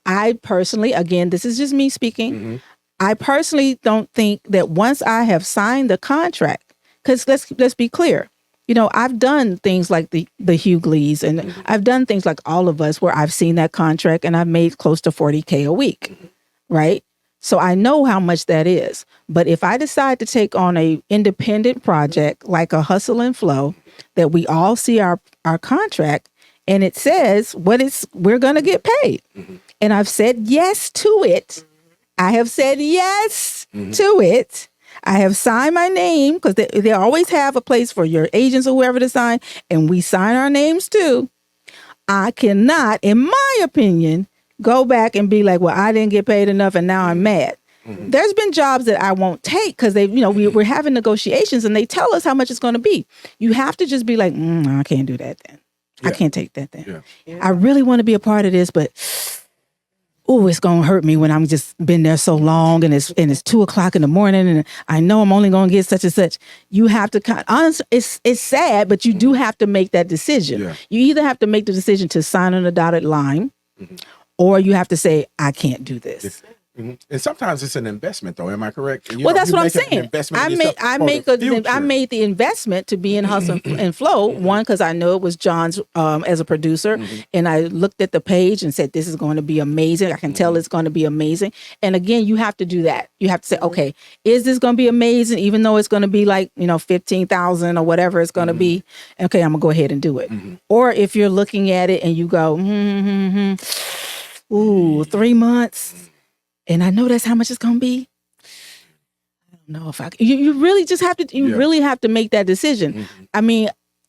I personally, again, this is just me speaking. I personally don't think that once I have signed the contract, because let's be clear, you know, I've done things like the Hughleys, and I've done things like All of Us, where I've seen that contract and I've made close to $40K a week, right? So I know how much that is. But if I decide to take on a independent project like a Hustle and Flow, that we all see our contract, and it says we're going to get paid. And I've said yes to it. I have said yes to it. I have signed my name, because they always have a place for your agents or whoever to sign. And we sign our names too. I cannot, in my opinion, go back and be like, well, I didn't get paid enough and now I'm mad. There's been jobs that I won't take because we're having negotiations and they tell us how much it's going to be. You have to just be like, no, I can't do that then. I can't take that then. I really want to be a part of this, but it's going to hurt me when I'm just been there so long and it's 2:00 in the morning and I know I'm only going to get such and such. You have to honestly, it's sad, but you do have to make that decision. You either have to make the decision to sign on a dotted line, or you have to say, I can't do this. And sometimes it's an investment, though. Am I correct? That's what I'm saying. I made the investment to be in Hustle and Flow. One, because I know it was John's as a producer, and I looked at the page and said, "This is going to be amazing." I can tell it's going to be amazing. And again, you have to do that. You have to say, "Okay, is this going to be amazing?" Even though it's going to be like $15,000 or whatever it's going to be. Okay, I'm gonna go ahead and do it. Or if you're looking at it and you go, 3 months. And I know that's how much it's going to be. I don't know if I can. You really just have to, really have to make that decision. I mean,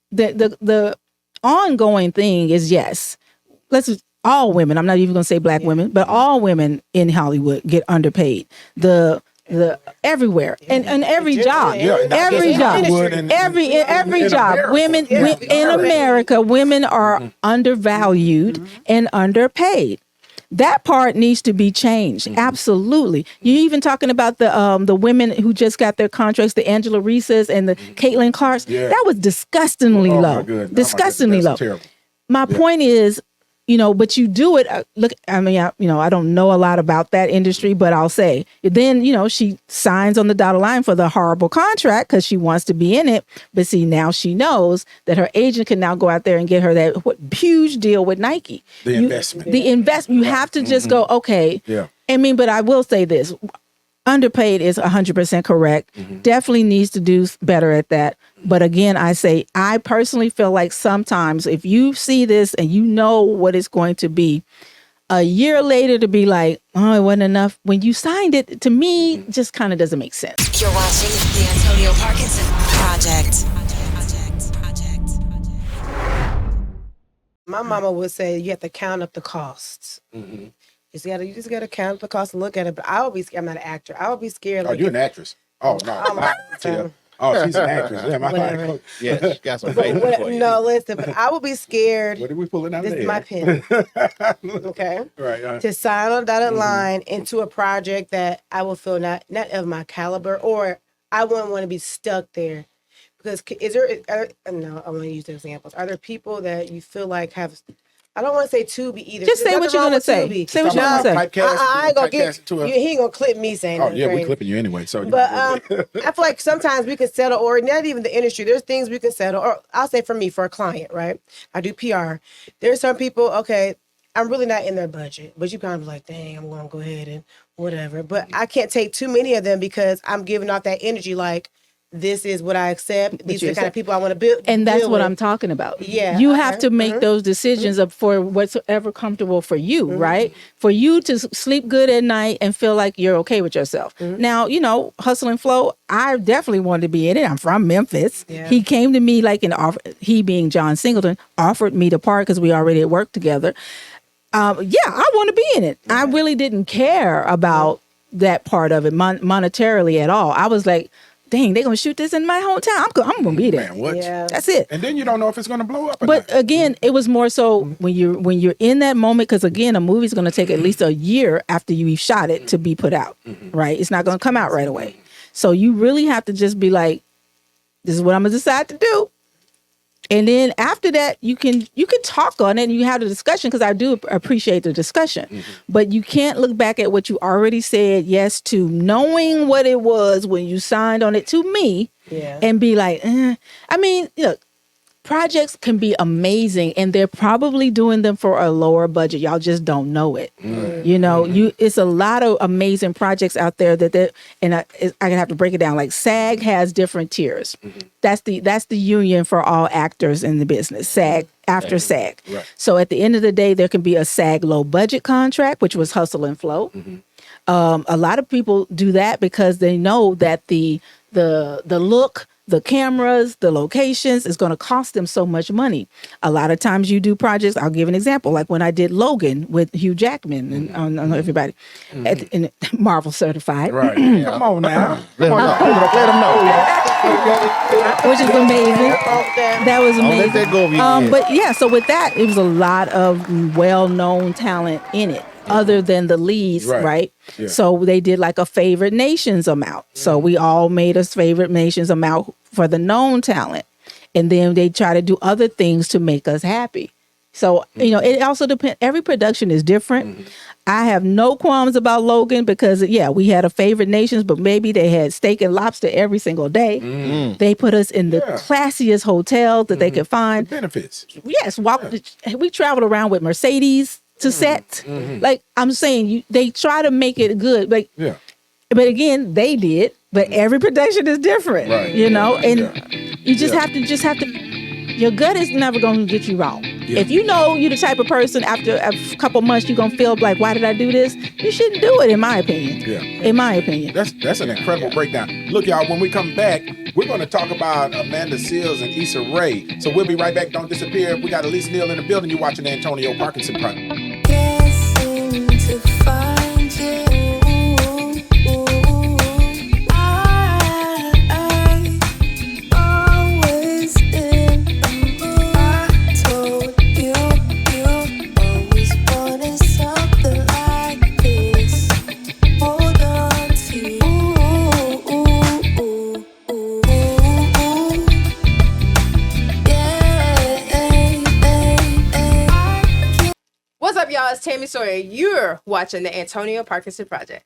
the ongoing thing is, yes, all women, I'm not even going to say black women, but all women in Hollywood get underpaid. The everywhere and every job, every job, women in America, women are undervalued and underpaid. That part needs to be changed. Absolutely. You're even talking about the women who just got their contracts, the Angela Reese's and the Caitlin Clarks. That was disgustingly low. Disgustingly low. My point is, but you do it. Look, I mean, I don't know a lot about that industry, but I'll say then, she signs on the dotted line for the horrible contract because she wants to be in it. But see, now she knows that her agent can now go out there and get her that huge deal with Nike. The investment. You have to just go, okay. Yeah. I mean, but I will say this. Underpaid is 100% correct. Definitely needs to do better at that. But again, I personally feel like sometimes if you see this and you know what it's going to be, a year later to be like, oh, it wasn't enough. When you signed it, to me, just kind of doesn't make sense. You're watching the Antonio Parkinson Project. My mama would say you have to count up the costs. You just gotta count up the costs and look at it. But I would be scared. I'm not an actor. I would be scared. Oh, you're an actress. Oh no. Oh, she's an actress. Yeah, yeah, she got some faith for you. No, listen, but I would be scared. What are we pulling out This there? is my pen. Okay. Right. To sign on a dotted line into a project that I will feel not of my caliber, or I wouldn't want to be stuck there. Because no, I want to use the examples. Are there people that you feel like have? I don't want to say Tubi either. Just say what you're gonna say. Tubi. Say what you're gonna say. I ain't gonna get. He ain't gonna clip me saying. Oh yeah, crazy. we're clipping you anyway. So, but I feel like sometimes we can settle, or not even the industry. There's things we can settle, or I'll say for me, for a client, right? I do PR. There's some people. Okay, I'm really not in their budget, but you kind of like, dang, I'm gonna go ahead and whatever. But I can't take too many of them because I'm giving off that energy like. This is what I accept. These are the kind of people I want to build. And that's what I'm talking about. Yeah. You have to make those decisions up for whatsoever comfortable for you, right? For you to sleep good at night and feel like you're okay with yourself. Now, Hustle and Flow, I definitely wanted to be in it. I'm from Memphis. Yeah. He came to me he being John Singleton, offered me the part because we already had worked together. I want to be in it. I really didn't care about that part of it monetarily at all. I was like, dang, they're gonna shoot this in my hometown. I'm gonna be there. Man, what? Yeah. That's it. And then you don't know if it's gonna blow up. But again, it was more so when you're in that moment, because again, a movie's gonna take at least a year after you've shot it to be put out, right? It's not gonna come out right away. So you really have to just be like, this is what I'm gonna decide to do. And then after that, you can talk on it and you have the discussion, because I do appreciate the discussion. But you can't look back at what you already said yes to, knowing what it was when you signed on it to me, and be like, I mean, look, projects can be amazing, and they're probably doing them for a lower budget. Y'all just don't know it. It's a lot of amazing projects out there and I have to break it down. Like SAG has different tiers. That's the union for all actors in the business. SAG after SAG. Right. So at the end of the day, there can be a SAG low budget contract, which was Hustle and Flow. A lot of people do that because they know that the look, the cameras, the locations is going to cost them so much money. A lot of times you do projects. I'll give an example. Like when I did Logan with Hugh Jackman, and I don't know everybody, and Marvel certified. Right. Yeah. Come on now. Let them know. Which is amazing. That was amazing. Let that go over your head. But yeah, so with that, it was a lot of well-known talent in it. Other than the leads, right? Yeah. So they did like a favorite nations amount. So we all made a favorite nations amount for the known talent. And then they try to do other things to make us happy. So, it also depends. Every production is different. I have no qualms about Logan because, we had a favorite nations, but maybe they had steak and lobster every single day. They put us in the classiest hotels that they could find. The benefits. Yes. We traveled around with Mercedes to set. Like I'm saying, they try to make it good. But again, they did. But every production is different, and you just have to. Your gut is never going to get you wrong. Yeah. If you're the type of person after a couple months you're going to feel like, why did I do this? You shouldn't do it, in my opinion. Yeah. In my opinion. That's an incredible breakdown. Look, y'all, when we come back, we're going to talk about Amanda Seales and Issa Rae. So we'll be right back. Don't disappear. We got Elise Neal in the building. You're watching the Antonio Parkinson Project. Guessing to find you. Shirley Sawyer. You're watching the Antonio Parkinson Project.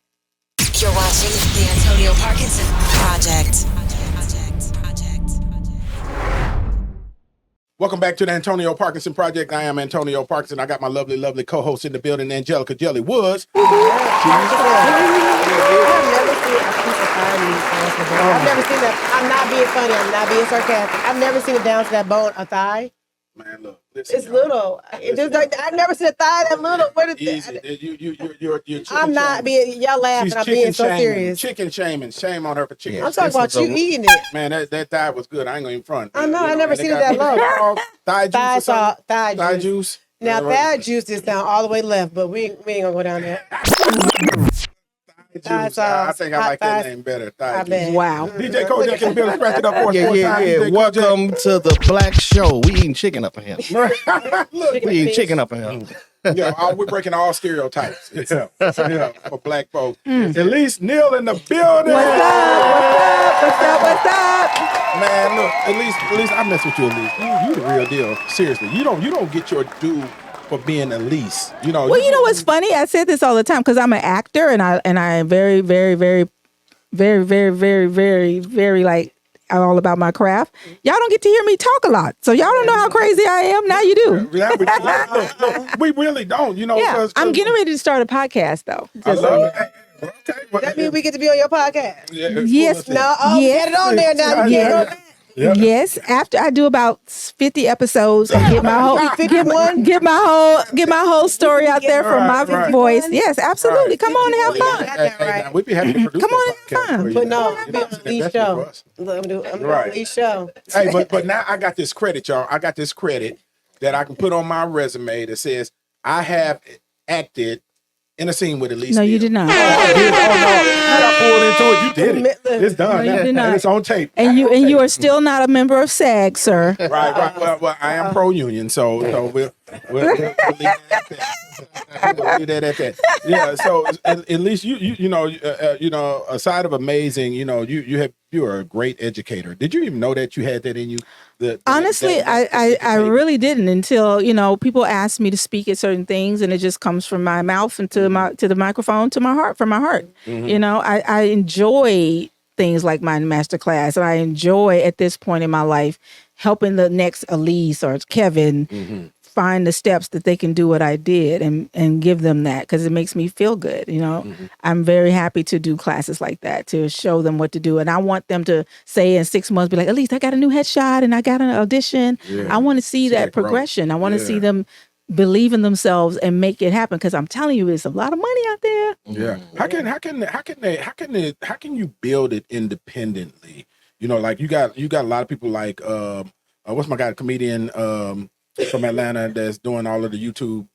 You're watching the Antonio Parkinson Project. Welcome back to the Antonio Parkinson Project. I am Antonio Parkinson. I got my lovely, lovely co-host in the building, Angelica Jelly Woods. I've never seen that. I'm not being funny. I'm not being sarcastic. I've never seen it down to that bone, a thigh. Man, look, listen, it's little. It's just like, I've never seen a thigh that little. What is easy. You're I'm not being. Y'all laughing. I'm being so serious. Chicken shaming. Shame on her for chicken. I'm talking about you eating it. Man, that thigh was good. I ain't gonna even front. I know. I never seen it that low. Thigh juice. Thigh juice. Now thigh juice is down all the way left, but we ain't gonna go down there. I think I like that name better. Wow. DJ Kojak can build scratch it up for us. Yeah. Welcome to the Black Show. We eating chicken up in here. We eating chicken up in here. Yeah, we're breaking all stereotypes. Yeah, for black folks. Elise Neal in the building. What's up? Man, look, Elise, I mess with you, Elise. You the real deal. Seriously, you don't get your due for being Elise. Well, you know what's funny? I say this all the time because I'm an actor and I am very, very, very, very, very, very, very, very like all about my craft. Y'all don't get to hear me talk a lot, so y'all don't know how crazy I am. Now you do. Look, we really don't. Yeah, I'm getting ready to start a podcast though. I love it. Okay, that means we get to be on your podcast. Yes. No. Get it on there now. Yeah. Yes, after I do about 50 episodes and get my whole story out there from my voice. Yes, absolutely. Come on and have fun. Hey, we'd be happy to produce. Come on and have fun. But no, Elise show. I'm doing Elise show. Hey, but now I got this credit, y'all. I got this credit that I can put on my resume that says I have acted in a scene with Elise. No, you did not. Oh, you got pulled into it. You did it. It's done. No, you did not. It's on tape. And you are still not a member of SAG, sir. Right. Well, I am pro-union, so we'll leave that at that. Yeah. So at least you know, aside of amazing, you're a great educator. Did you even know that you had that in you? Honestly, I really didn't until people asked me to speak at certain things, and it just comes from my mouth and to the microphone to my heart, from my heart. Mm-hmm. I enjoy things like my master class, and I enjoy at this point in my life helping the next Elise or Kevin find the steps that they can do what I did and give them that, because it makes me feel good. I'm very happy to do classes like that, to show them what to do. And I want them to say in 6 months, be like, at least I got a new headshot and I got an audition. Yeah. I want to see that progression. Growth. I want to see them believe in themselves and make it happen, because I'm telling you, it's a lot of money out there. Yeah. How can you build it independently? Like you got a lot of people like what's my guy, comedian from Atlanta that's doing all of the YouTube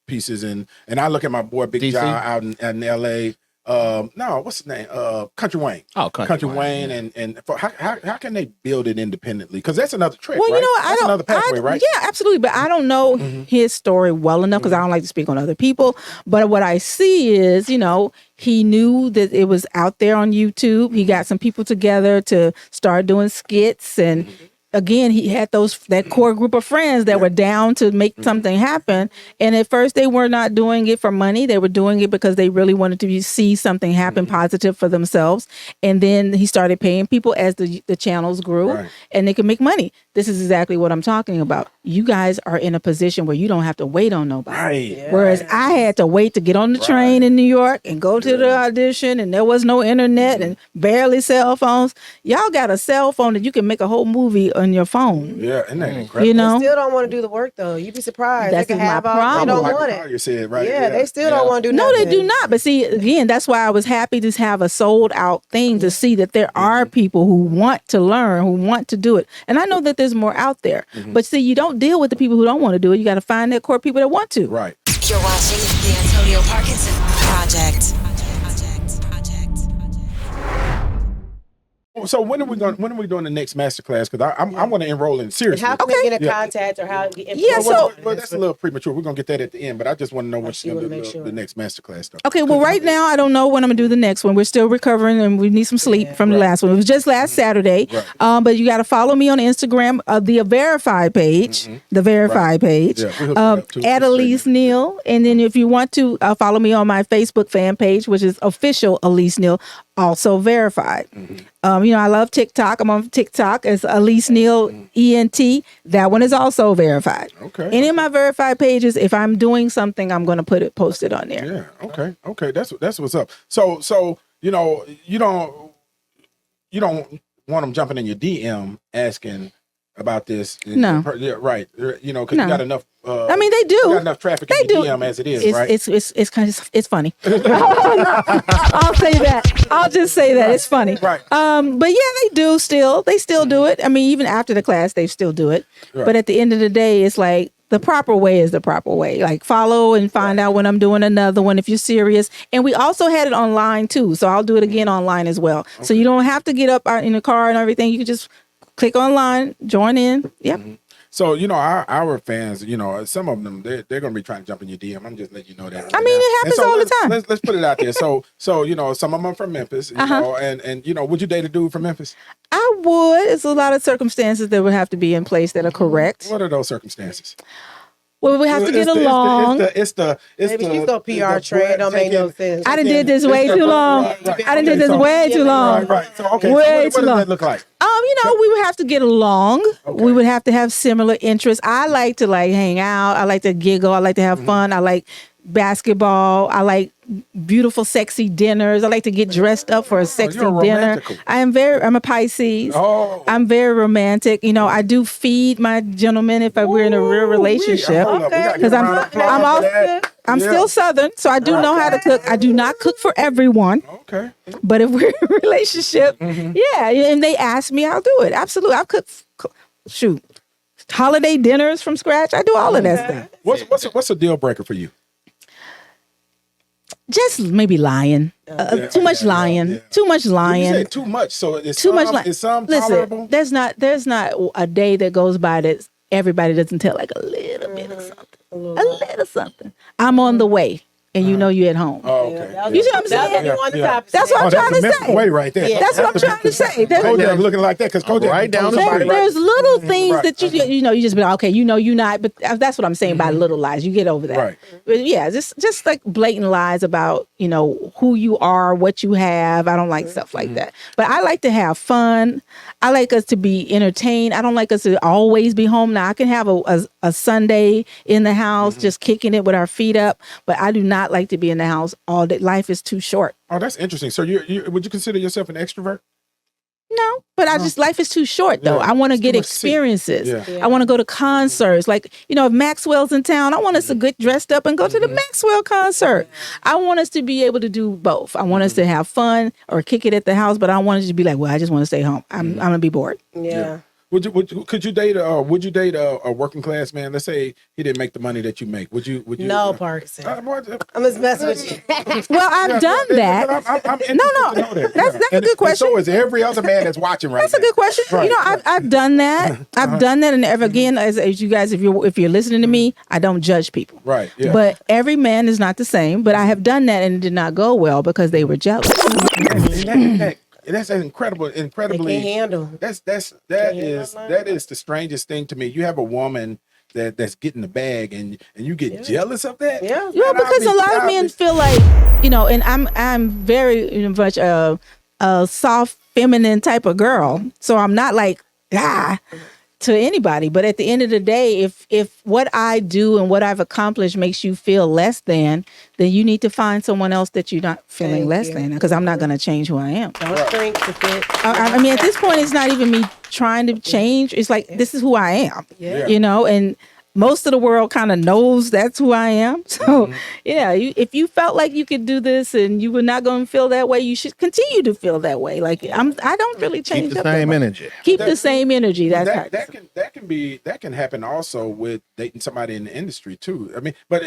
pieces, and I look at my boy Big John out in LA. No, what's his name? Country Wayne. Oh, Country Wayne, yeah. and how can they build it independently? Because that's another trick. Well, right? That's another pathway, right? Yeah, absolutely. But I don't know his story well enough, because I don't like to speak on other people. But what I see is, he knew that it was out there on YouTube. He got some people together to start doing skits, and again, he had that core group of friends that were down to make something happen. And at first, they were not doing it for money. They were doing it because they really wanted to see something happen positive for themselves. And then he started paying people as the channels grew, and they could make money. This is exactly what I'm talking about. You guys are in a position where you don't have to wait on nobody. Right. Yeah. Whereas I had to wait to get on the train in New York and go to the audition, and there was no internet and barely cell phones. Y'all got a cell phone that you can make a whole movie on your phone. Yeah, isn't that incredible? They still don't want to do the work, though. You'd be surprised. That's my problem. They don't want it. You said, right? Yeah, they still don't want to do nothing. No, they do not. But see, again, that's why I was happy to have a sold out thing, to see that there are people who want to learn, who want to do it. And I know that there's more out there. But see, you don't deal with the people who don't want to do it. You got to find that core people that want to. Right. You're watching the Antonio Parkinson Project. So when are we doing the next masterclass? Because I want to enroll in seriously. How can we get in contact or how? Well, that's a little premature. We're gonna get that at the end, but I just want to know when she's gonna do the next masterclass stuff. Okay, well, right now I don't know when I'm gonna do the next one. We're still recovering and we need some sleep from the last one. It was just last Saturday. Right. But you got to follow me on Instagram, the verified page, at Elise Neal, and then if you want to follow me on my Facebook fan page, which is official Elise Neal, also verified. I love TikTok. I'm on TikTok as Elise Neal ENT. That one is also verified. Okay. Any of my verified pages, if I'm doing something, I'm going to post it on there. Yeah. Okay. That's what's up. So you don't want them jumping in your DM asking about this. No. Right. Because you got enough. I mean, they do. You got enough traffic in your DM as it is, right? It's funny. I'll say that. I'll just say that it's funny. Right. But yeah, they do still. They still do it. I mean, even after the class, they still do it. Right. But at the end of the day, it's like the proper way is the proper way. Like follow and find out when I'm doing another one if you're serious. And we also had it online too, so I'll do it again online as well. Okay. So you don't have to get up out in the car and everything. You can just click online, join in. Yep. So, our fans, some of them, they're going to be trying to jump in your DM. I'm just letting you know that. I mean, it happens all the time. Let's put it out there. So some of them are from Memphis, and would you date a dude from Memphis? I would. It's a lot of circumstances that would have to be in place that are correct. What are those circumstances? Well, we have to get along. Maybe she's no PR trade. Don't make no sense. I done did this way too long. I done did this way too long. Right. So, okay. What does that look like? We would have to get along. Okay. We would have to have similar interests. I like to hang out. I like to giggle. I like to have fun. I like basketball. I like beautiful, sexy dinners. I like to get dressed up for a sexy dinner. I'm a Pisces. Oh. I'm very romantic. I do feed my gentleman if we're in a real relationship. Because I'm still Southern, so I do know how to cook. I do not cook for everyone. Okay. But if we're in a relationship, and they ask me, I'll do it. Absolutely. I'll cook, holiday dinners from scratch. I do all of that stuff. What's a deal breaker for you? Just maybe lying. Too much lying. Yeah. Too much lying. You say too much, so it's too much lying. Is some Listen, tolerable? there's not a day that goes by that everybody doesn't tell like a little bit of something. A little something. I'm on the way. And you're at home. Oh, okay. You see what I'm saying? That's what I'm trying to say. Way right there. Yeah. That's what I'm trying to say. Kojak looking like that because Kojak right down the street. There's little things that you just be like, okay, you're not. But that's what I'm saying by little lies. You get over that. Right. But yeah, just like blatant lies about who you are, what you have. I don't like stuff like that. But I like to have fun. I like us to be entertained. I don't like us to always be home. Now I can have a Sunday in the house, just kicking it with our feet up. But I do not like to be in the house all day. Life is too short. Oh, that's interesting. So would you consider yourself an extrovert? No, but life is too short though. I want to get experiences. Yeah. I want to go to concerts. Like, if Maxwell's in town, I want us to get dressed up and go to the Maxwell concert. I want us to be able to do both. I want us to have fun or kick it at the house, but I want us to be like, well, I just want to stay home. I'm going to be bored. Yeah. Would you date a working class man? Let's say he didn't make the money that you make. Would you? No, Parkinson. I'm just messing with you. Well, I've done that. No. That's a good question. And so is every other man that's watching right now. That's a good question. Right. I've done that. I've done that, and again, as you guys, if you're listening to me, I don't judge people. Right. Yeah. But every man is not the same. But I have done that, and it did not go well because they were jealous. That's incredibly. They can't handle. That is the strangest thing to me. You have a woman that's getting the bag, and you get jealous of that. Yeah, because a lot of men feel like and I'm very much a soft, feminine type of girl, so I'm not like to anybody. But at the end of the day, if what I do and what I've accomplished makes you feel less than, then you need to find someone else that you're not feeling less than, because I'm not going to change who I am. Don't shrink to fit. I mean, at this point, it's not even me trying to change. It's like, this is who I am, and most of the world kind of knows that's who I am. So, if you felt like you could do this and you were not going to feel that way, you should continue to feel that way. Like I don't really change. Keep the same energy. Keep the same energy. That can happen also with dating somebody in the industry too. I mean, but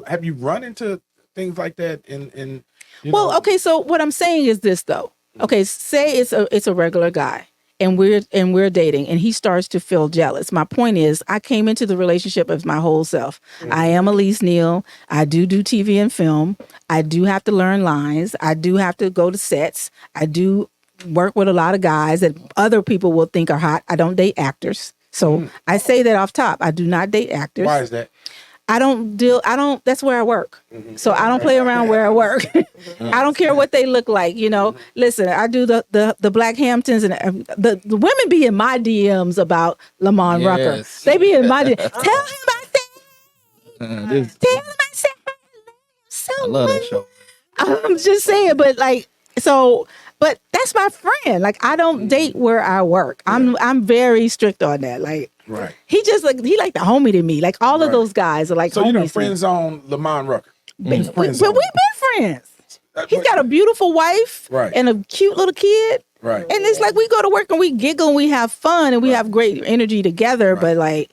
have you run into things like that in okay, so what I'm saying is this though. Okay, say it's a regular guy. And we're dating, and he starts to feel jealous. My point is, I came into the relationship as my whole self. I am Elise Neal. I do TV and film. I do have to learn lines. I do have to go to sets. I do work with a lot of guys that other people will think are hot. I don't date actors, so I say that off top. I do not date actors. Why is that? That's where I work. So I don't play around where I work. I don't care what they look like, Listen, I do the Black Hamptons, and the women be in my DMs about Lamont Rucker. They be in my DMs. Tell him I said, tell him I said, I love that show. I'm just saying, but but that's my friend. Like, I don't date where I work. I'm very strict on that. Like, right. He just like the homie to me. Like, all of those guys are like so homies. You know, friends on Lamont Rucker. But we've been friends. He's got a beautiful wife and a cute little kid. Right. And it's like we go to work and we giggle and we have fun and we have great energy together. But like,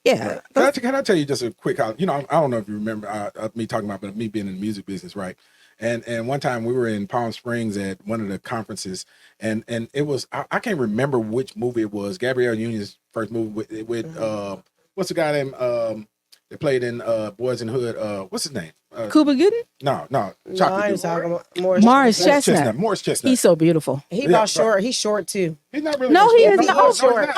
yeah. Can I tell you just a quick, I don't know if you remember me talking about, but me being in the music business, right? And one time we were in Palm Springs at one of the conferences, and it was, I can't remember which movie it was. Gabrielle Union's first movie with what's the guy named that played in Boys in the Hood? What's his name? Cuba Gooding? No. Morris Chestnut. Morris Chestnut. He's so beautiful. Short. He's short too. He's not really. No, he is not not short.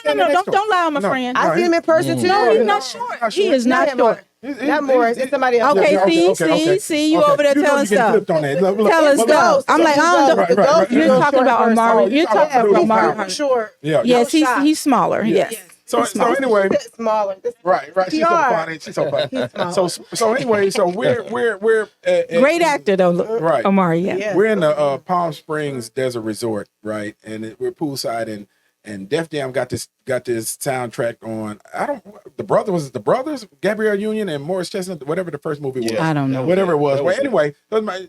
No. Don't lie on my friend. I see him in person too. No, he's not short. He is not short. Not Morris. It's somebody else. Okay, see, you over there telling stuff. Telling stuff. I'm like, you're talking about Omari. You're talking about Omari. Short. Yes, he's smaller. Yes. So anyway, smaller. Right. She's so funny. So anyway, so we're great actor though. Right, Omari. Yeah. We're in the Palm Springs Desert Resort, right, and we're poolside, and Def Jam got this soundtrack on. The brothers, Gabrielle Union and Morris Chestnut, whatever the first movie was. I don't know. Whatever it was. Well, anyway,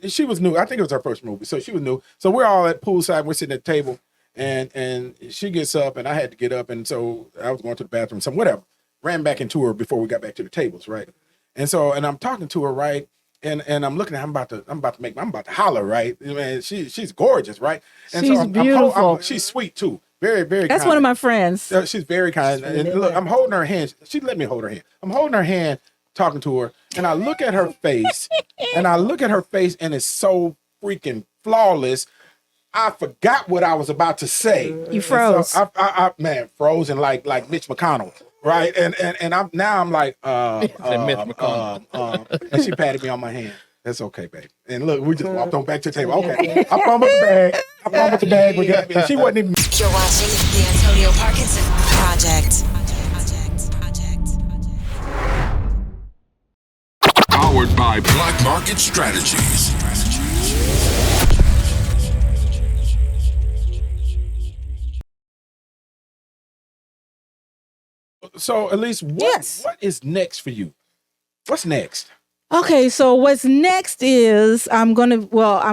she was new. I think it was her first movie, so she was new. So we're all at poolside. We're sitting at the table. And she gets up, and I had to get up, and so I was going to the bathroom. So whatever, ran back into her before we got back to the tables, right? And I'm talking to her, right? And I'm looking at her, I'm about to holler, right? Man, she's gorgeous, right? And she's beautiful. She's sweet too, very very. That's kind. one of my friends. She's very kind. And look, I'm holding her hand. She let me hold her hand. I'm holding her hand, talking to her, and I look at her face, and it's so freaking flawless. I forgot what I was about to say. You froze. So I frozen like Mitch McConnell, right? And I'm like, Mitch McConnell. and she patted me on my hand. That's okay, babe. And look, we just walked on back to the table. Okay, I fumbled the bag. And she wasn't even. You're watching the Antonio Parkinson Project. Powered by Black Market Strategies. So, Elise, what is next for you? What's next? Okay, so what's next is I'm gonna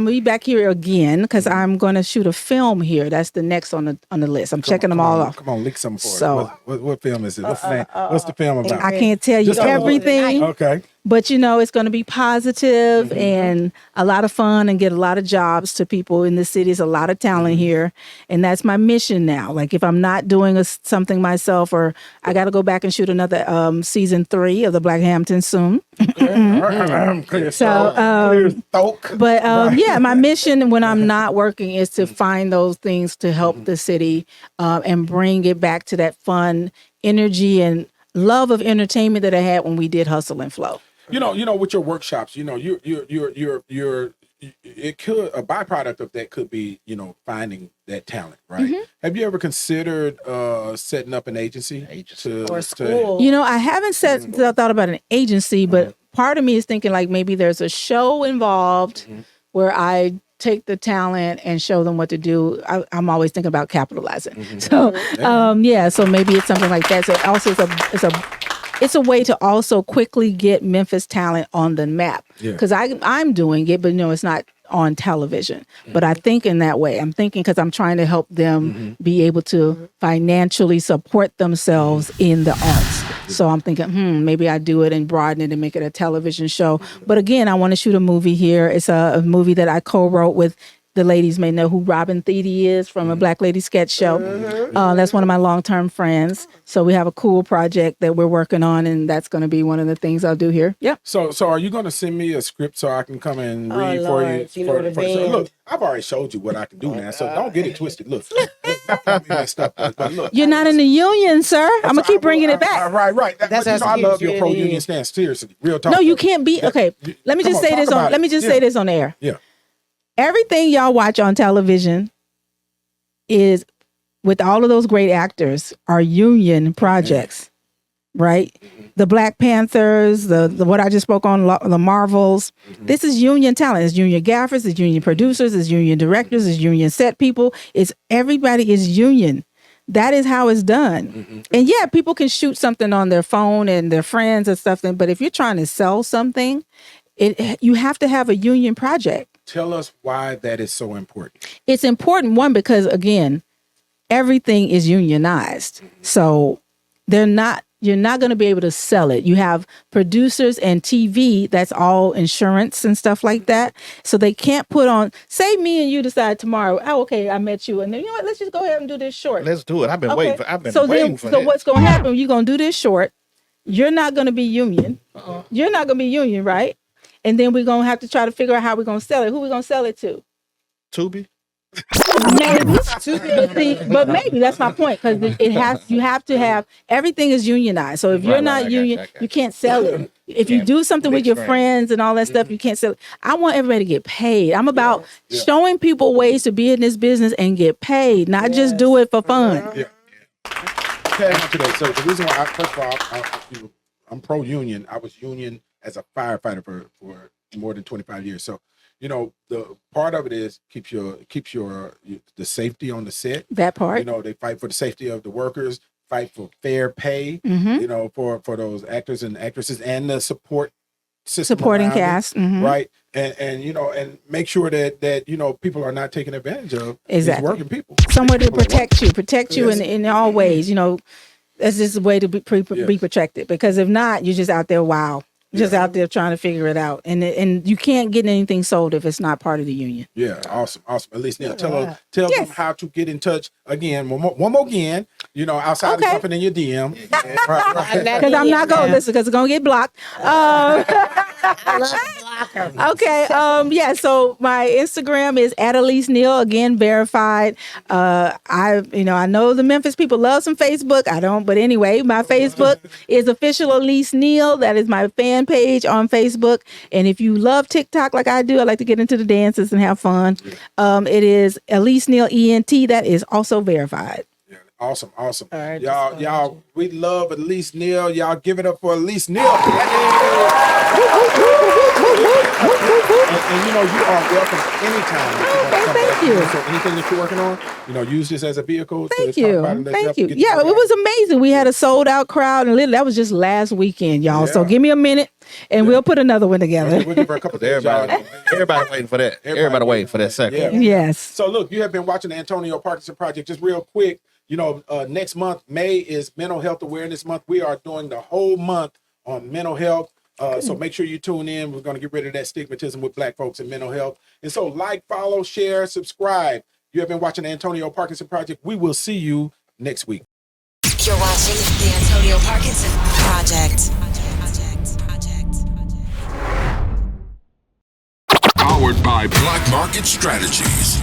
be back here again because I'm gonna shoot a film here. That's the next on the list. I'm checking them all off. Come on, leak something for so, us. What film is it? What's the film about? I can't tell you everything. Okay. But it's going to be positive and a lot of fun and get a lot of jobs to people in the city. There's a lot of talent here. And that's my mission now. Like if I'm not doing something myself, or I got to go back and shoot another season 3 of the Black Hamptons soon. My mission when I'm not working is to find those things to help the city and bring it back to that fun energy and love of entertainment that I had when we did Hustle and Flow. You know, with your workshops, you're it could, a byproduct of that could be, finding that talent, right? Mm-hmm. Have you ever considered setting up an agency? Or school? I haven't thought about an agency, but part of me is thinking like maybe there's a show involved where I take the talent and show them what to do. I'm always thinking about capitalizing. So, so maybe it's something like that. So also it's a way to also quickly get Memphis talent on the map because I'm doing it, but it's not on television. But I think in that way. I'm thinking because I'm trying to help them be able to financially support themselves in the arts. So I'm thinking, maybe I do it and broaden it and make it a television show. But again, I want to shoot a movie here. It's a movie that I co-wrote with the ladies may know who Robin Thede is from a Black Lady sketch show. That's one of my long-term friends. So we have a cool project that we're working on, and that's going to be one of the things I'll do here. Yep. So are you going to send me a script so I can come and read for Lord, you? you know the band. Look, I've already showed you what I can do now, so don't get it twisted. Look, but look. You're not in the union, sir. I'm going to keep bringing it back. Right. That's But, I how love serious your you pro-union really stance. Seriously, real talk. No, you can't be. Okay, let me Come just on, say this talk on. about Let me it. just Yeah. say this on air. Yeah. Everything y'all watch on television is with all of those great actors are union projects, right? The Black Panthers, the what I just spoke on, the Marvels. This is union talent. It's union gaffers, it's union producers, it's union directors, it's union set people. It's everybody is union. That is how it's done. And yeah, people can shoot something on their phone and their friends and stuff. But if you're trying to sell something, you have to have a union project. Tell us why that is so important. It's important, one, because again, everything is unionized. So you're not going to be able to sell it. You have producers and TV, that's all insurance and stuff like that. So they can't put on, say me and you decide tomorrow, oh, okay, I met you. And then, you know what, let's just go ahead and do this short. Let's do it. I've been waiting for So that. what's going to happen, you're going to do this short. You're not going to be union. You're not going to be union, right? And then we're going to have to try to figure out how we're going to sell it. Who we going to sell it to? Tubi? Maybe. But maybe that's my point, because you have to have, everything is unionized. So if you're not union, you can't sell it. If you do something with your friends and all that stuff, you can't sell it. I want everybody to get paid. I'm about showing people ways to be in this business and get paid, not just do it for fun. Yeah. Today. So the reason why, first of all, I'm pro-union. I was union as a firefighter for more than 25 years. So, you know, the part of it is keeps the safety on the set. That part. You know, they fight for the safety of the workers, fight for fair pay, Mm-hmm. you know, for those actors and actresses and the support system. Supporting around it, cast. Mm-hmm. right? And you know, and make sure that you know, people are not taking advantage of Exactly. these working people. Somewhere to protect you Yes. in all ways. You know, that's just a way to be protected. Because if not, you're just out there, out there trying to figure it out, and you can't get anything sold if it's not part of the union. Yeah, awesome. Elise Neal, tell them how to get in touch again. One more again. You know, outside of jumping in your DM. Because I'm not going to listen, because it's going to get blocked. Okay. Yeah. So my Instagram is @Elise Neal, again verified. I know the Memphis people love some Facebook. I don't, but anyway, my Facebook is official Elise Neal. That is my fan page on Facebook. And if you love TikTok like I do, I like to get into the dances and have fun. It is Elise Neal ENT. That is also verified. Awesome. All right, Y'all, we love Elise Neal. Y'all give it up for Elise Neal. And you know, you are welcome anytime. Thank you. So anything that you're working on, you know, use this as a vehicle. Thank to you. talk about and let Thank you. get Yeah, the it was amazing. We had a sold out crowd, and that was just last weekend, y'all. So give me a minute, and we'll put another one together. We'll give her a couple of days, y'all. Everybody waiting for that. Everybody waiting for that second. Yeah. Yes. So look, you have been watching the Antonio Parkinson Project. Just real quick, you know, next month, May is Mental Health Awareness Month. We are doing the whole month on mental health. So make sure you tune in. We're going to get rid of that stigmatism with Black folks and mental health. And so like, follow, share, subscribe. You have been watching the Antonio Parkinson Project. We will see you next week. You're watching the Antonio Parkinson Project. Powered by Black Market Strategies.